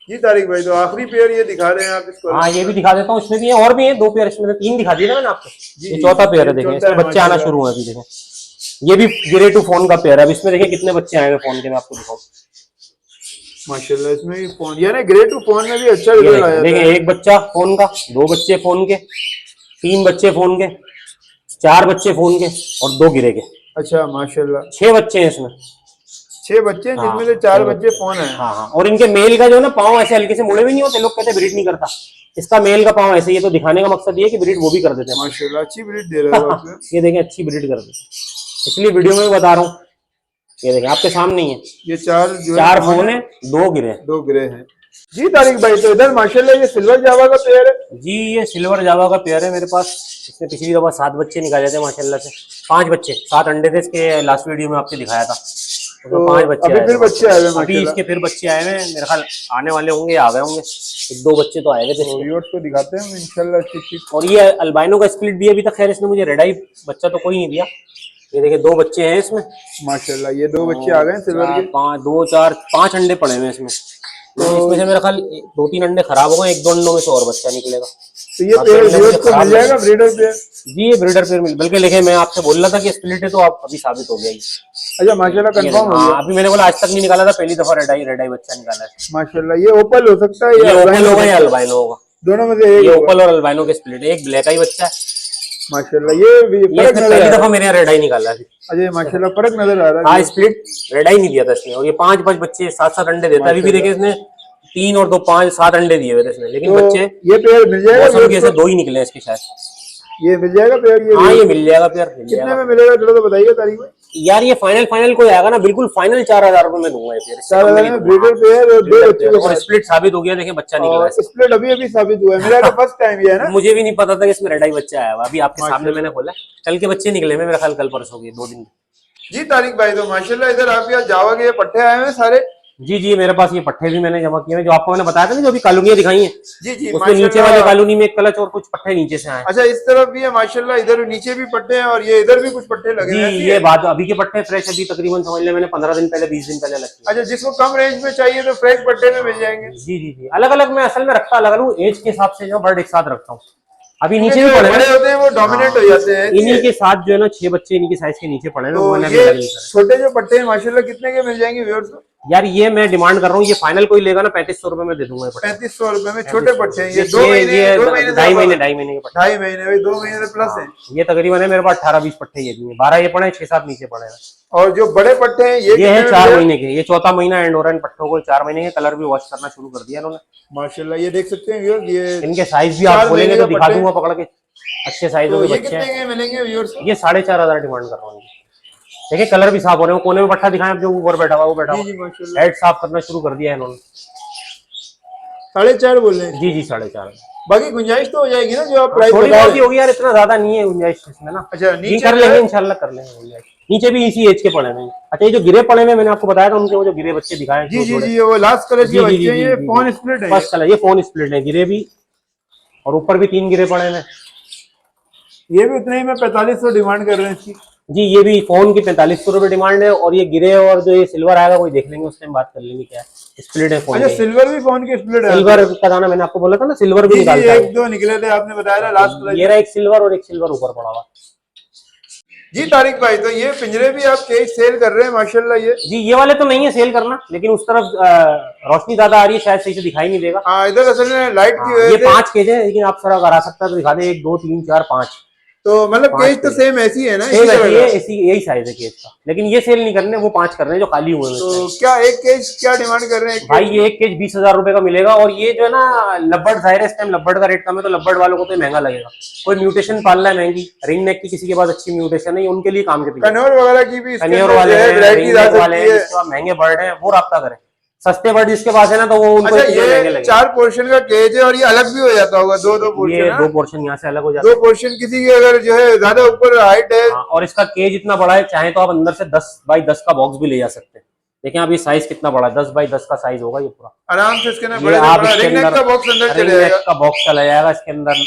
जी तारिक भाई, तो आखिरी पेयर ये दिखा रहे हैं आप इसको? हाँ, ये भी दिखा देता हूँ, इसमें भी है और भी है 2 पेयर, इसमें 3 दिखा दिए ना मैंने आपको, ये चौथा पेयर है। देखें इसमें बच्चे आना शुरू हुए अभी, देखें ये भी गिरे टू फोन का पेयर है। अब इसमें देखिए कितने बच्चे आए हुए फोन के, मैं आपको दिखाऊं माशाल्लाह। इसमें भी फोन, यानी ग्रे टू फोन में भी अच्छा रिजल्ट आया। देखिए एक बच्चा फोन का, 2 बच्चे फोन के, 3 बच्चे फोन के, 4 बच्चे फोन के और 2 गिरे के। अच्छा माशाल्लाह, 6 बच्चे हैं इसमें, 6 बच्चे हैं जिसमें से 4 बच्चे फोन है। हाँ हाँ, और इनके मेल का जो है ना पाँव ऐसे हल्के से मुड़े भी नहीं होते, लोग कहते हैं ब्रीड नहीं करता, इसका मेल का पाँव ऐसे, ये तो दिखाने का मकसद ये है कि ब्रीड वो भी कर देते हैं। माशाल्लाह अच्छी ब्रीड दे रहे हो आप। ये देखें अच्छी ब्रीड कर देते हैं, इसलिए वीडियो में बता रहा हूँ। ये देखें आपके सामने ही है, ये चार जो चार फोन है, दो गिरे हैं। दो ग्रे हैं जी। तारिक भाई तो इधर माशाल्लाह ये सिल्वर जावा का पेयर है जी, ये सिल्वर जावा का पेयर है मेरे पास। इसने पिछली दफा 7 बच्चे निकाले थे माशाल्लाह से, 5 बच्चे, 7 अंडे थे इसके। लास्ट वीडियो में आपको दिखाया था, तो 5 बच्चे अभी आए फिर थे। बच्चे आए हुए अभी माशाल्लाह। इसके फिर बच्चे आए हैं, मेरे ख्याल आने वाले होंगे, आ गए होंगे, 1-2 बच्चे तो आए हुए थे इसके। व्यूअर्स को दिखाते हैं इंशाल्लाह अच्छी अच्छी। और ये अल्बाइनो का स्प्लिट भी अभी तक खैर इसने मुझे रेड आई बच्चा तो कोई नहीं दिया। ये देखिए 2 बच्चे हैं इसमें माशाल्लाह, ये 2 बच्चे आ गए हैं सिल्वर के। 5, 2, 4, 5 अंडे पड़े हुए हैं इसमें। तो इसमें से मेरा ख्याल 2-3 अंडे खराब हो गए, 1-2 अंडों में से और बच्चा निकलेगा। तो ये पेयर व्यूअर्स को मिल जाएगा ब्रीडर पेयर? जी, ये ब्रीडर पेयर मिल, बल्कि लिखे मैं आपसे बोल रहा था कि स्प्लिट है, तो आप अभी साबित हो गया ये। अच्छा माशाल्लाह कंफर्म हो गया। अभी मैंने बोला आज तक नहीं निकाला था, पहली दफा रेड आई बच्चा निकाला है। माशाल्लाह ये ओपल हो सकता है ये या ओपल होगा या अल्बाइनो होगा, दोनों में से एक ये होगा। ओपल और अल्बाइनो के स्प्लिट है। एक ब्लैक आई बच्चा है, माशाल्लाह ये ये इसने पहली दफा मेरे यहाँ रेड आई निकाला है। अजय माशाल्लाह फर्क नजर आ रहा हाँ, है। स्प्लिट रेड आई नहीं दिया था इसने। और ये 5-5 बच्चे 7-7 अंडे देता है। अभी भी देखिए इसने 3 और 2 5 7 अंडे दिए हुए थे इसने, लेकिन बच्चे ये पेयर मिल जाएगा? मौसम के ऐसे 2 ही निकले हैं इसके शायद। ये मिल जाएगा पेयर? ये हाँ, ये मिल जाएगा पेयर, मिल कितने जाएगा में मिलेगा थोड़ा तो बताइए तारीख में। यार। ये फाइनल कोई आएगा ना, बिल्कुल फाइनल 4000 रुपए में दूंगा ये पेयर। 4000 में ब्रीडर पेयर और 2 बच्चे के और साथ। स्प्लिट साबित हो गया, देखिए बच्चा निकला है। स्प्लिट अभी अभी साबित हुआ है, मेरा तो फर्स्ट टाइम ही है ना। मुझे भी नहीं पता था कि इसमें रेड आई बच्चा आया हुआ। अभी आपके सामने मैंने खोला, कल के बच्चे निकले मेरे ख्याल, कल परसों के 2 दिन। जी तारिक भाई तो माशाल्लाह इधर आपके यहाँ जावा के पट्टे आए हैं सारे। जी, मेरे पास ये पट्टे भी मैंने जमा किए हैं, जो आपको मैंने बताया था ना, जो अभी कॉलोनियां दिखाई हैं। जी उसमें नीचे वाले कॉलोनी में एक क्लच और कुछ पट्टे नीचे से आए। अच्छा इस तरफ भी है माशाल्लाह, इधर नीचे भी पट्टे हैं और ये इधर भी कुछ पट्टे लगे हैं। जी, ये बात अभी के पट्टे फ्रेश, अभी तकरीबन समझ ले मैंने 15 दिन पहले 20 दिन पहले लगे। अच्छा जिसको कम रेंज में चाहिए तो फ्रेश पट्टे में मिल जाएंगे। जी, अलग अलग मैं असल में रखता अलग अलग, एज के हिसाब से जो बर्ड एक साथ रखता हूँ। अभी नीचे भी पड़े बड़े होते हैं वो डोमिनेट हो जाते हैं। इन्हीं के साथ जो है ना 6 बच्चे इन्हीं के साइज के नीचे पड़े हैं। तो ये छोटे जो पट्टे हैं माशाल्लाह कितने के मिल जाएंगे व्यूअर्स को? यार ये मैं डिमांड कर रहा हूँ, ये फाइनल कोई लेगा ना 3500 रुपए में दे दूंगा। 3500 रुपए में छोटे पट्टे हैं ये? 2 महीने 2.5 महीने के पट्टे। 2.5 महीने भाई 2 महीने प्लस है। ये तकरीबन है मेरे पास 18-20 पट्टे ये भी हैं, 12 ये पड़े हैं, 6-7 नीचे पड़े हैं। और जो बड़े पट्टे हैं ये है 4 महीने के, ये 4था महीना एंड हो रहा है इन पट्टों को। 4 महीने के कलर भी वॉश करना शुरू कर दिया इन्होंने माशाल्लाह। ये देख सकते हैं व्यूअर्स, ये इनके साइज भी आप बोलेंगे तो दिखा दूंगा पकड़ के, अच्छे साइजों के ये बच्चे हैं। कितने के मिलेंगे व्यूअर्स? ये 4500 डिमांड कर रहा हूँ। देखिए कलर भी साफ हो रहे हैं। कोने में पट्टा दिखाएं आप, जो ऊपर बैठा हुआ वो बैठा हुआ, हेड साफ करना शुरू कर दिया है इन्होंने। 4.5 बोल रहे हैं? जी 4.5। बाकी गुंजाइश तो हो जाएगी ना जो आप प्राइस थोड़ी बता बहुत रहे ही होगी यार, इतना ज्यादा नहीं है गुंजाइश इसमें ना। अच्छा नीचे कर लेंगे इंशाल्लाह, कर लेंगे गुंजाइश। नीचे भी इसी एज के पड़े हैं। अच्छा ये जो गिरे पड़े हैं मैंने आपको बताया था, उनके वो जो गिरे बच्चे दिखाए। जी वो लास्ट कलर के बच्चे हैं, ये फोन स्प्लिट है। फर्स्ट कलर ये फोन स्प्लिट है, गिरे भी, और ऊपर भी 3 गिरे पड़े हैं। ये भी उतने ही में 4500 डिमांड कर रहे हैं इसकी। जी, ये भी फोन की 4500 रुपए डिमांड है। और ये गिरे और जो ये सिल्वर आएगा कोई देख लेंगे, उस टाइम बात कर लेंगे क्या स्प्लिट है फोन। अच्छा सिल्वर भी फोन के स्प्लिट है? सिल्वर का दाना मैंने आपको बोला था ना, सिल्वर भी निकालता है। 1-2 निकले थे आपने बताया था लास्ट कलर। ये रहा एक सिल्वर और एक सिल्वर ऊपर पड़ा हुआ। जी तारिक भाई तो ये पिंजरे भी आप केज सेल कर रहे हैं माशाल्लाह। ये जी, ये वाले तो नहीं है सेल करना, लेकिन उस तरफ रोशनी ज्यादा आ रही है, शायद सही से दिखाई नहीं देगा। हाँ इधर असल में लाइट की वजह ये से 5 केज है, लेकिन आप सर अगर आ सकता है तो दिखा दे। 1 2 3 4 5। तो मतलब केज तो सेम ऐसी है ना? सेम ऐसी है, यही साइज है केज का, लेकिन ये सेल नहीं करने, वो 5 कर रहे हैं जो खाली हुए हैं। तो क्या एक केज क्या डिमांड कर रहे हैं भाई? ये एक केज 20,000 रुपए का मिलेगा। और ये जो है ना लब्बड़, जाहिर है इस टाइम लब्बड़ का रेट कम है, तो लब्बड़ वालों को तो महंगा लगेगा। कोई म्यूटेशन पाल रहा है महंगी, रिंग नेक की किसी के पास अच्छी म्यूटेशन है, उनके लिए काम के पीछे। कन्नौर वगैरह की भी कन्नौर वाले महंगे बर्ड है, वो रब्ता करें। सस्ते बर्ड जिसके पास है ना, तो वो उनको महंगे लगेंगे। 4 पोर्शन का केज है और ये अलग भी हो जाता होगा, 2 पोर्शन। ये 2 पोर्शन यहाँ से अलग हो जाता है। 2 पोर्शन किसी की अगर जो है ज्यादा ऊपर हाइट है। और इसका केज इतना बड़ा है, चाहे तो आप अंदर से 10x10 का बॉक्स भी ले जा सकते हैं। देखिए आप ये साइज कितना बड़ा है, 10x10 का साइज होगा ये पूरा आराम से। इसके अंदर रिंग नेक का बॉक्स चला जाएगा इसके अंदर।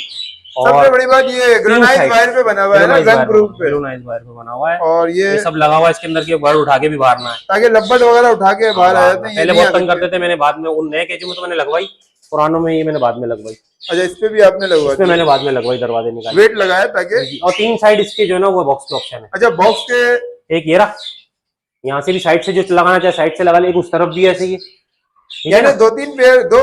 सबसे बड़ी बात ये ग्रेनाइट वायर पे बना हुआ है ना, गन प्रूफ पे। ग्रेनाइट वायर पे बना हुआ है, और ये सब लगा हुआ है इसके अंदर, के बर्ड उठा के भी बाहरना है, ताकि लब्बड़ वगैरह उठा के बाहर आ जाते हैं। पहले बहुत तंग करते थे, मैंने बाद में उन नए केज में तो मैंने लगवाई, पुरानों में ये मैंने बाद में लगवाई। अच्छा इस पे भी आपने लगवाई? इसमें मैंने बाद में लगवाई, दरवाजे निकाले, वेट लगाया ताकि। और 3 साइड इसके जो है ना वो बॉक्स के ऑप्शन है। अच्छा बॉक्स के एक ये रहा, यहाँ से भी साइड से जो लगाना चाहे साइड से लगा ले, एक उस तरफ भी ऐसे ही, यानी 2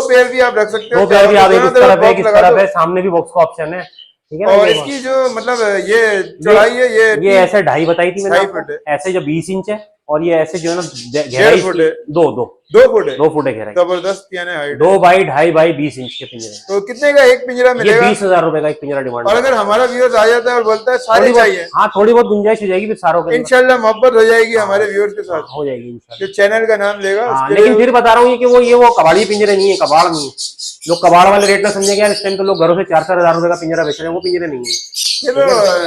पेयर भी आप रख सकते हो। 2 पेयर भी आप, एक उस तरफ है, एक इस तरफ है, सामने भी बॉक्स का ऑप्शन है, ठीक है। और इसकी जो मतलब ये चौड़ाई है, ये ऐसे 2.5 बताई थी मैंने, ऐसे जो 20 इंच है और ये ऐसे जो है ना 1.5 गहराई फुट है। दो दो 2 फुट है। 2 फुट है गहराई, जबरदस्त यानी हाइट। 2 बाई 2.5 बाई 20 इंच के पिंजरे हैं। तो कितने का एक पिंजरा ये मिलेगा? 20,000 रुपए का एक पिंजरा डिमांड। और अगर हमारा व्यूअर्स आ जाता है और बोलता है सारे चाहिए, हाँ थोड़ी बहुत गुंजाइश हो जाएगी फिर सारों के अंदर। इंशाल्लाह मोहब्बत हो जाएगी हमारे व्यूअर्स के साथ, हो जाएगी इंशाल्लाह। जो चैनल का नाम लेगा हाँ, उसके लेकिन लिए। फिर बता रहा हूँ कि वो कबाड़ी पिंजरे नहीं है, कबाड़ नहीं है। लोग कबाड़ वाले रेट में समझेंगे यार, इस टाइम तो लोग घरों से 4-4 हजार रुपए का पिंजरा बेच रहे हैं, वो पिंजरे नहीं है। ये तो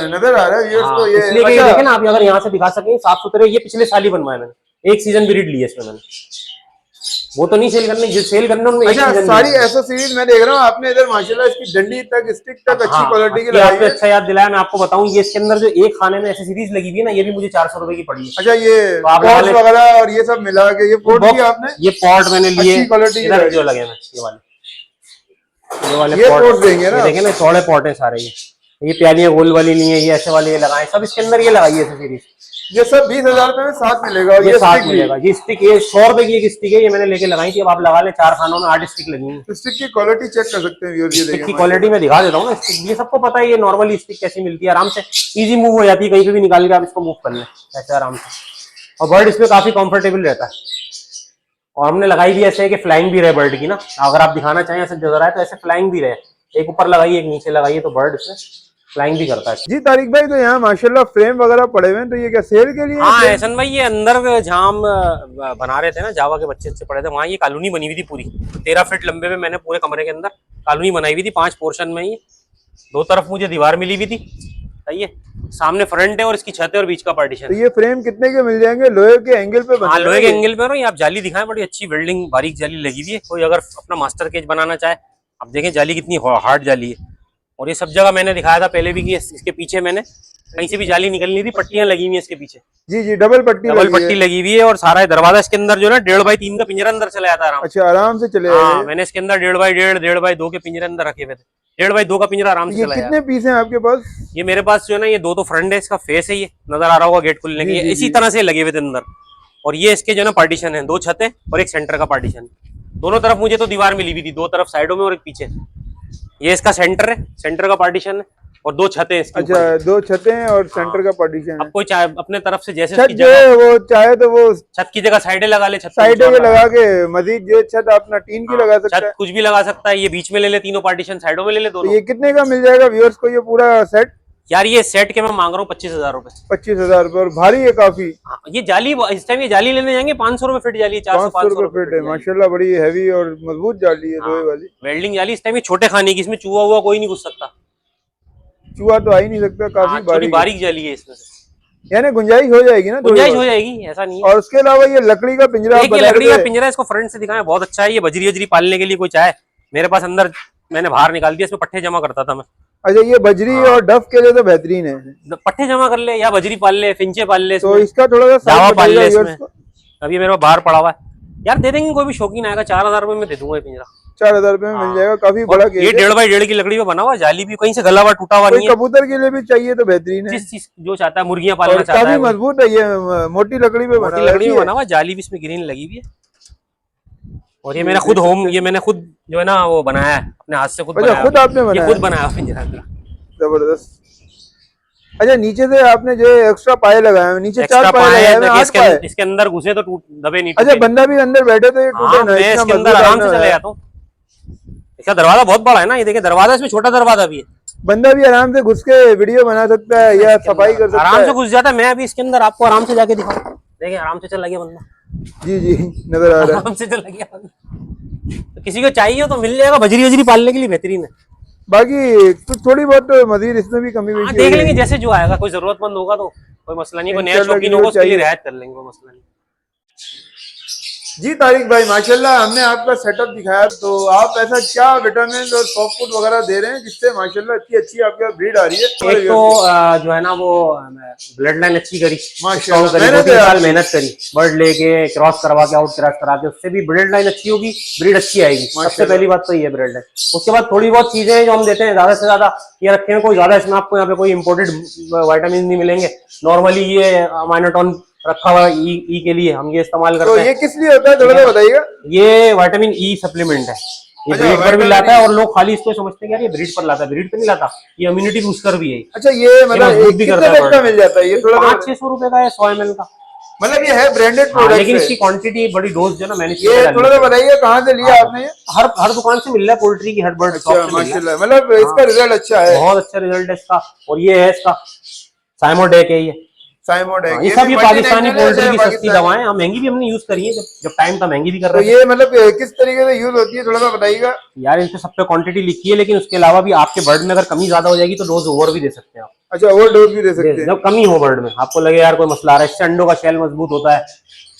नजर आ रहा है व्यूअर्स को ये। इसलिए कि अच्छा, देखे ना आप, अगर यहाँ से दिखा सके साफ सुथरे, ये पिछले साल ही बनवाया मैंने, एक सीजन ब्रीड ली है इसमें मैंने, वो तो नहीं सेल करने, जो सेल करने उनमें एक अच्छा सीजन। सारी ऐसा सीरीज मैं देख रहा हूँ आपने इधर माशाल्लाह इसकी डंडी तक स्टिक तक अच्छी क्वालिटी की लगाई आपने है। अच्छा याद दिलाया। मैं आपको बताऊं, ये इसके अंदर जो एक खाने में एसेसरीज लगी हुई है ना, ये भी मुझे 400 रुपए की पड़ी है। अच्छा ये पॉट्स वगैरह और ये सब मिला के ये पोर्ट दिया आपने? ये पॉट मैंने लिए अच्छी क्वालिटी इधर जो लगे हैं ये वाले ये पॉट पोर्ट देंगे ना, देखें ना, चौड़े पॉट है सारे। ये प्यालियां गोल वाली नहीं है, ये ऐसे वाले ये लगाए सब इसके अंदर, ये लगाई है एसेसरीज। ये सब 20,000 रुपए में साथ मिलेगा। और ये साथ स्टिक मिलेगा। ये स्टिक, ये 100 रुपए की एक स्टिक है, ये मैंने लेके लगाई थी। अब आप लगा ले, 4 खानों में 8 स्टिक लगी है। स्टिक की क्वालिटी चेक कर सकते हैं व्यूअर्स, ये स्टिक की देखें क्वालिटी मैं दिखा देता हूँ ना। स्टिक ये सबको पता है, ये नॉर्मली स्टिक कैसी मिलती है, आराम से इजी मूव हो जाती है, कहीं पे भी निकाल के आप इसको मूव कर लें ऐसे आराम से। और बर्ड इसमें काफी कंफर्टेबल रहता है। और हमने लगाई भी ऐसे है कि फ्लाइंग भी रहे बर्ड की ना, अगर आप दिखाना चाहें ऐसे नजर आए तो ऐसे फ्लाइंग भी रहे, एक ऊपर लगाइए एक नीचे लगाइए तो बर्ड इसमें फ्लाइंग भी करता है। जी तारिक भाई, तो यहाँ माशाल्लाह फ्रेम वगैरह पड़े हुए हैं, तो ये क्या सेल के लिए? हाँ एहसन भाई, ये अंदर जहाँ हम बना रहे थे ना, जावा के बच्चे से पड़े थे वहाँ, ये कॉलोनी बनी हुई थी पूरी 13 फीट लंबे में। मैंने पूरे कमरे के अंदर कॉलोनी बनाई हुई थी 5 पोर्शन में। ये 2 तरफ मुझे दीवार मिली हुई थी, सही है, सामने फ्रंट है और इसकी छत है और बीच का पार्टीशन। तो ये फ्रेम कितने के मिल जाएंगे? लोहे के एंगल पे? हाँ लोहे के एंगल पे। और आप जाली दिखाएं, बड़ी अच्छी वेल्डिंग बारीक जाली लगी हुई है। कोई अगर अपना मास्टर केज बनाना चाहे, आप देखें जाली कितनी हार्ड जाली है। और ये सब जगह मैंने दिखाया था पहले भी कि इसके पीछे मैंने कहीं से भी जाली निकलनी थी, पट्टियां लगी हुई है इसके पीछे। जी जी, डबल पट्टी लगी हुई है। और सारा दरवाजा इसके अंदर जो है ना 1.5 बाई 3 का पिंजरा अंदर चला जाता है आराम। अच्छा, आराम से चले हाँ, मैंने इसके अंदर 1.5 बाई 1.5 1.5 बाई 2 के पिंजरे अंदर रखे हुए थे। 1.5 बाई 2 का पिंजरा आराम से चला जाता है। कितने पीस हैं आपके पास? ये मेरे पास जो है ना, ये 2 तो फ्रंट है, इसका फेस है, ये नजर आ रहा होगा गेट खुलने के, इसी तरह से लगे हुए थे अंदर। और ये इसके जो है ना पार्टीशन है, 2 छतें और एक सेंटर का पार्टीशन। दोनों तरफ मुझे तो दीवार मिली हुई थी, 2 तरफ साइडों में और एक पीछे। ये इसका सेंटर है, सेंटर का पार्टीशन है और 2 छतें इसके। अच्छा, 2 छतें और सेंटर का पार्टीशन है। अब कोई चाहे अपने तरफ से जैसे छत जो है वो चाहे तो वो छत की जगह साइडें लगा ले, छत साइडें पे लगा के मजीद जो छत अपना टीन की लगा सकता है, छत कुछ भी लगा सकता है। ये बीच में ले ले, तीनों पार्टीशन साइडों में ले ले दोनों। ये कितने का मिल जाएगा व्यूअर्स को ये पूरा सेट? यार ये सेट के मैं मांग रहा हूँ 25,000 रुपए। 25,000 रुपए। और भारी है काफी। ये जाली इस टाइम ये जाली लेने जाएंगे 500 रुपए फीट जाली, 500 रुपए फीट है माशाल्लाह, बड़ी हैवी और मजबूत जाली है लोहे वाली। वेल्डिंग जाली इस टाइम ये छोटे खाने की, इसमें चूहा हुआ कोई नहीं घुस सकता, चूहा तो आ ही नहीं सकता, काफी बारीक जाली है इसमें से, यानी गुंजाइश हो जाएगी ना, गुंजाइश हो जाएगी, ऐसा नहीं है। और उसके अलावा ये लकड़ी का पिंजरा, लकड़ी का पिंजरा, इसको फ्रंट से दिखाया बहुत अच्छा है। ये बजरी वजरी पालने के लिए कोई चाहे, मेरे पास अंदर मैंने बाहर निकाल दिया, इसमें पट्टे जमा करता था मैं। अच्छा, ये बजरी और डफ के लिए तो बेहतरीन है, पट्टे जमा कर ले या बजरी पाल ले, फिंचे पाल ले, तो इसका थोड़ा सा जावा पाल ले इसमें। अभी मेरे पास बाहर पड़ा हुआ है यार, दे देंगे, कोई भी शौकीन आएगा 4,000 रुपए में दे दूंगा ये पिंजरा। 4,000 रुपए में मिल जाएगा, काफी बड़ा। ये 1.5 बाई 1.5 की लकड़ी में बना हुआ, जाली भी कहीं से गला हुआ टूटा हुआ नहीं है। कबूतर के लिए भी चाहिए तो बेहतरीन है, जिस चीज जो चाहता है, मुर्गियां पालना चाहता है, काफी मजबूत है। ये मोटी लकड़ी पे बना, लकड़ी में बना हुआ, जाली भी इसमें ग्रीन लगी हुई है। और ये मेरा खुद ये मैंने खुद जो है ना वो बनाया है अपने हाथ से, खुद बनाया। खुद आपने बनाया? खुद बनाया पिंजरा, जबरदस्त। अच्छा, नीचे से आपने जो एक्स्ट्रा पाए लगाए हैं, नीचे 4 पाए लगाए हैं, 8 पाए इसके अंदर घुसे तो दबे नहीं। अच्छा, बंदा भी अंदर बैठे तो ये टूटे ना, मैं इसके अंदर आराम से चले जाता हूँ। इसका दरवाजा बहुत बड़ा है ना, ये देखिए दरवाजा, इसमें छोटा दरवाजा भी है, बंदा भी आराम से घुस के वीडियो बना सकता है या सफाई कर सकता है, आराम से घुस जाता है। मैं अभी इसके अंदर आपको आराम से जाके दिखाऊं, देखिए आराम से चला गया बंदा। जी जी, नजर आ रहा है, आराम से चला गया बंदा। तो किसी को चाहिए तो मिल जाएगा, बजरी वजरी पालने के लिए बेहतरीन है। बाकी तो थोड़ी बहुत मजीद इसमें भी कमी देख लेंगे जैसे जो आएगा, कोई जरूरतमंद होगा तो कोई मसला नहीं, कोई नया शौकीन होगा उसके लिए रियायत कर लेंगे, कोई मसला नहीं। जी तारिक भाई, माशाल्लाह हमने आपका सेटअप दिखाया, तो आप ऐसा क्या विटामिन और सॉफ्ट फूड वगैरह दे रहे हैं जिससे माशाल्लाह इतनी अच्छी आपके ब्रीड आ रही है? एक तो जो है ना वो ब्लड लाइन अच्छी करी, माशाल्लाह, 2-3 साल मेहनत करी, बर्ड लेके क्रॉस करवा के आउट क्रॉस करा के, उससे भी ब्लड लाइन अच्छी होगी, ब्रीड अच्छी आएगी। सबसे पहली बात तो ये ब्लड लाइन। उसके बाद थोड़ी बहुत चीजें जो हम देते हैं, ज्यादा से ज्यादा ये रखे हैं, कोई ज्यादा इसमें आपको यहाँ पे कोई इम्पोर्टेड वाइटामिन नहीं मिलेंगे। नॉर्मली ये माइनोटोन रखा हुआ ई के लिए हम ये इस्तेमाल करते हैं। तो ये किस लिए होता है, थोड़ा सा बताइएगा। ये विटामिन ई सप्लीमेंट है, ये ब्रीड पर भी लाता है, और लोग खाली इसको समझते हैं यार ये ब्रीड पर लाता है, ब्रीड पर नहीं लाता, ये इम्यूनिटी बूस्टर भी है। अच्छा, ये मतलब भी करता है, मिल जाता है ये? थोड़ा 500-600 रुपए का है 100 ml का। मतलब ये है ब्रांडेड हाँ, प्रोडक्ट लेकिन है। इसकी क्वांटिटी बड़ी डोज जो है ना मैंने ये थोड़ा सा बताइए कहाँ से लिया आपने ये? हर दुकान से मिल रहा है, पोल्ट्री की हर बर्ड अच्छा शॉप से मिल रहा है। माशाल्लाह, मतलब इसका रिजल्ट अच्छा है। बहुत अच्छा रिजल्ट है इसका। और ये है इसका साइमोडेक है ये। साइमोडेक, हाँ, ये ये सब भी ये पाकिस्तानी मल्टीनेशनल है पोल्ट्री या की सस्ती पाकिस्तानी? दवाएं, हाँ महंगी भी हमने यूज करी है, जब टाइम था महंगी भी कर तो रहे थे। ये मतलब किस तरीके से यूज होती है थोड़ा सा बताइएगा। यार इन पे सब पे क्वांटिटी लिखी है, लेकिन उसके अलावा भी आपके बर्ड में अगर कमी ज्यादा हो जाएगी तो डोज ओवर भी दे सकते हैं आप। अच्छा, ओवर डोज भी दे सकते हैं। जब कमी हो बर्ड में, आपको लगे यार कोई मसला आ रहा है, इससे अंडों का शेल मजबूत होता है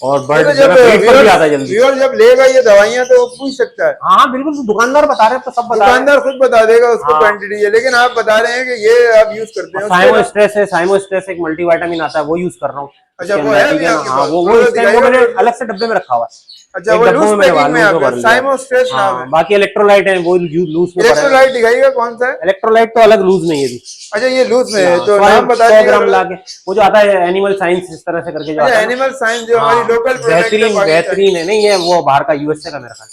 और ये बर्ड तो जो है जब ना पेट पर भी आता है जल्दी। व्यूअर जब लेगा ये दवाइयाँ तो वो पूछ सकता है। हाँ हाँ बिल्कुल, तो दुकानदार बता रहे हैं तो सब बता रहे हैं। दुकानदार खुद बता देगा उसको हाँ। क्वांटिटी है, लेकिन आप बता रहे हैं कि ये आप यूज करते हैं। उसके साइमो अलावा- स्ट्रेस है, साइमो स्ट्रेस एक मल्टीविटामिन आता है, वो यूज कर रहा हूँ। अच्छा, इसके वो अंदर, है ठीक भी है ना। आपके हाँ पास? वो थोड़ा इस टाइम वो दिखाइएगा मैंने थोड़ा। अलग से डब्बे में रखा हुआ है। अच्छा, एक वो डब्बे लूज में मैंने पैकिंग में लूज आपके भर लिया। साइमो स्ट्रेस नाम है। हाँ बाकी इलेक्ट्रोलाइट है वो लूज में भरा है। इलेक्ट्रोलाइट दिखाइएगा कौन सा है। इलेक्ट्रोलाइट तो अलग लूज में ये भी। अच्छा, ये लूज में है हाँ, तो 100 नाम बता 100 दीजिएगा ग्राम थोड़ा। ला के, वो जो आता है एनिमल साइंस इस तरह से करके जो अच्छा, आता है ना। एनिमल साइंस जो हाँ, हमारी लोकल प्रोडक्ट है बेहतरीन पाकिस्तानी। बेहतरीन है, नहीं है वो बाहर का यूएसए का मेरा ख्याल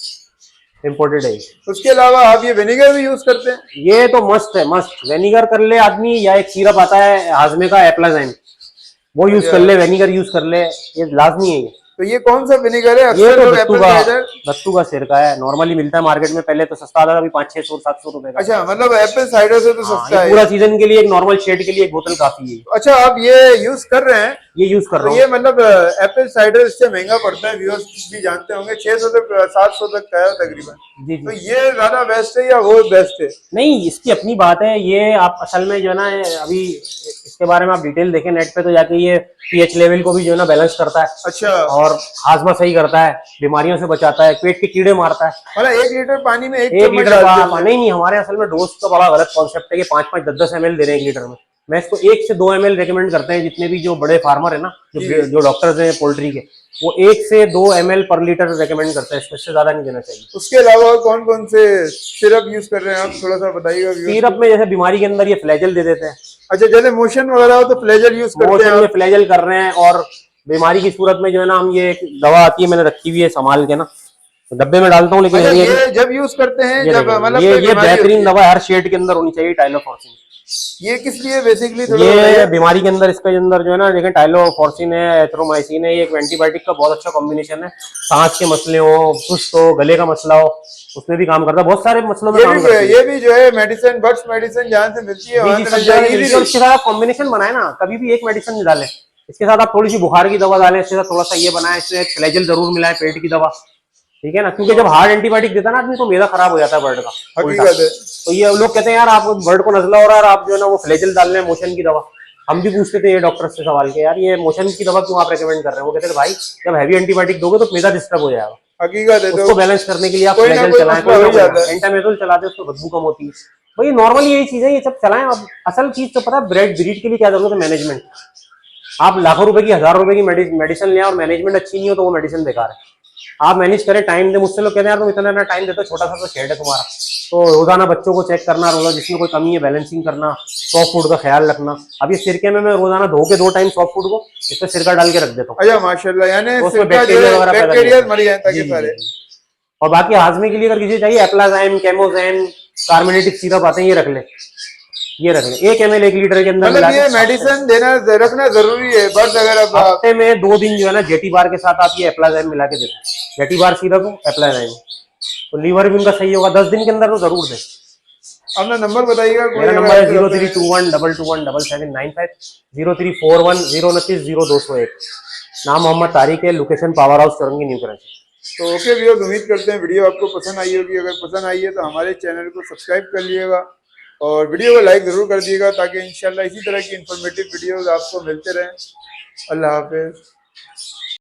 इम्पोर्टेड है ये। उसके अलावा आप ये विनेगर भी यूज करते हैं? ये तो मस्त है, मस्त। वेनिगर कर ले आदमी, या एक सिरप आता है हाजमे का एप्लाजाइन, वो यूज कर अच्छा, ले, वेनिगर यूज कर ले, ये लाजमी है ये। तो ये कौन सा विनेगर है? ये अक्सर तो लोग एप्पल साइडर। दत्तू का सिरका है, नॉर्मली मिलता है मार्केट में, पहले तो सस्ता आता था, अभी 500-600-700 रुपए का। अच्छा, मतलब एप्पल साइडर से तो हाँ, ये सस्ता है पूरा ये। सीजन के लिए एक नॉर्मल शेड के लिए एक बोतल काफी है। अच्छा, आप ये यूज कर रहे हैं? ये यूज कर तो रहा ये हूँ। मतलब एप्पल साइडर इससे महंगा पड़ता है, व्यूअर्स भी जानते होंगे, 600 तक 700 तक का है तकरीबन। जी तो जी। ये ज्यादा बेस्ट है या वो बेस्ट है? नहीं, इसकी अपनी बात है। ये आप असल में जो है ना, अभी इसके बारे में आप डिटेल देखें नेट पे तो जाके, ये पीएच लेवल को भी जो है ना बैलेंस करता है। अच्छा, और हाजमा सही करता है, बीमारियों से बचाता है, पेट के कीड़े मारता है। मतलब 1 लीटर पानी में 1 एक चम्मच लीटर डालते का हैं? नहीं, हमारे असल में डोज का बड़ा गलत कॉन्सेप्ट है कि 5-5 10-10 ml दे रहे हैं 1 लीटर में। मैं इसको 1 से 2 ml रिकमेंड करते हैं, जितने भी जो बड़े फार्मर है ना, जी। जो डॉक्टर्स हैं पोल्ट्री के, वो 1 से 2 ml पर लीटर रिकमेंड करते हैं, इससे ज्यादा नहीं देना चाहिए। उसके अलावा कौन कौन से सिरप यूज कर रहे हैं आप, थोड़ा सा बताइएगा viewers सिरप को। में जैसे बीमारी के अंदर ये फ्लैजल दे देते हैं, अच्छा, जैसे मोशन वगैरह हो तो फ्लेजल यूज करते हैं मोशन में आप? फ्लैजल कर रहे हैं। और बीमारी की सूरत में जो है ना, हम ये एक दवा आती है, मैंने रखी हुई है संभाल के ना, तो डब्बे में डालता हूँ, लेकिन अच्छा, ये ये जब यूज करते हैं ये जब देखिए, मतलब ये कोई बीमारी होती बेहतरीन है। दवा हर शेड के अंदर होनी चाहिए, टाइलोफॉर्सिन। ये किस लिए बेसिकली थोड़ा ये बताइए। बीमारी के अंदर, इसके अंदर जो है ना, देखें टाइलोफॉर्सिन है, एथ्रोमाइसिन है, ये एक एंटीबायोटिक का बहुत अच्छा कॉम्बिनेशन है। सांस के मसले हो, सुस्त हो, गले का मसला हो, उसमें भी काम करता है, बहुत सारे मसलों में काम करता है। ये भी जो है मेडिसिन, बर्ड्स मेडिसिन जहाँ से मिलती है जी वहां जी, से सब मिल जगह जाएगी मिलती है। और इसके साथ आप कॉम्बिनेशन बनाए ना, कभी भी एक मेडिसिन नहीं डालें, इसके साथ आप थोड़ी सी बुखार की दवा डालें, इसके साथ थोड़ा सा ये बनाए, इसमें एक फ्लैजल जरूर मिलाए, पेट की दवा, ठीक है ना। क्योंकि जब हार्ड एंटीबायोटिक देता है ना आदमी, तो मैदा खराब हो जाता है बर्ड का उल्टा। हकीकत है। तो ये लोग कहते हैं यार आप बर्ड को नजला हो रहा है और आप जो है ना वो फ्लैजल डाल रहे हैं, मोशन की दवा। हम भी पूछते थे ये डॉक्टर से सवाल के, यार ये मोशन की दवा क्यों आप रेकमेंड कर रहे हैं? वो कहते थे भाई जब हैवी एंटीबायोटिक दोगे तो मैदा डिस्टर्ब हो जाएगा, हकीकत है, उसको तो बैलेंस करने के लिए आप कोई ना फ्लैजल कोई चलाएं, मसला कोई हो ना ही जाता है। कोई एंटामेथोल चलाते हैं, उसको बदबू कम होती है। भाई नॉर्मली यही चीजें, ये सब चलाएं। अब असल चीज तो पता है, ब्रीड के लिए क्या जरूरत है? मैनेजमेंट। आप लाखों रुपए की, हजारों रुपए की मेडिसिन ले और मैनेजमेंट अच्छी नहीं हो तो वो मेडिसिन बेकार है। आप मैनेज करें, टाइम दे। मुझसे लोग कहते हैं यार तुम इतना टाइम देते हो, छोटा सा तो शेड है तुम्हारा, तो रोजाना बच्चों को चेक करना, रोजाना जिसमें कोई कमी है बैलेंसिंग करना, सॉफ्ट फूड का ख्याल रखना। अब ये सिरके में मैं रोजाना धो के 2 टाइम सॉफ्ट फूड को इसमें सिरका डाल के रख देता हूँ, अच्छा माशाल्लाह, यानी तो उसमें सिरका जो बैक्टीरिया है वगैरह पैदा नहीं बैक्टीरिया होते। मर जाए जी ताकि जी सारे। जी। और बाकी हाजमे के लिए अगर किसी चाहिए, एप्लाजाइम, केमोजैन, कार्बोनेटिक सिरप आते हैं, ये रख ले, ये रख ले। 1 ml 1 लीटर के अंदर मिला मतलब के ये मेडिसिन देना रखना जरूरी है बर्ड्स अगर अब हफ्ते में 2 दिन जो है ना, जेटी बार के साथ आप ये एप्लाजाइम मिला के देते हैं, जेटी बार सिरप एप्लाजाइम, तो लीवर भी उनका सही होगा। 10 दिन के अंदर तो जरूर दें। अपना नंबर बताइएगा कोई मेरा अगर नंबर है आपसे रखना है। 0321221775, 0341029701। नाम मोहम्मद तारिक है, location power house Chaurangi, new Karachi. तो ओके व्यूअर्स, उम्मीद करते हैं वीडियो आपको पसंद आई होगी। अगर पसंद आई है तो हमारे चैनल को सब्सक्राइब कर लीजिएगा और वीडियो को लाइक ज़रूर कर दिएगा, ताकि इंशाल्लाह इसी तरह की इंफॉर्मेटिव वीडियोस आपको मिलते रहें। अल्लाह हाफिज़।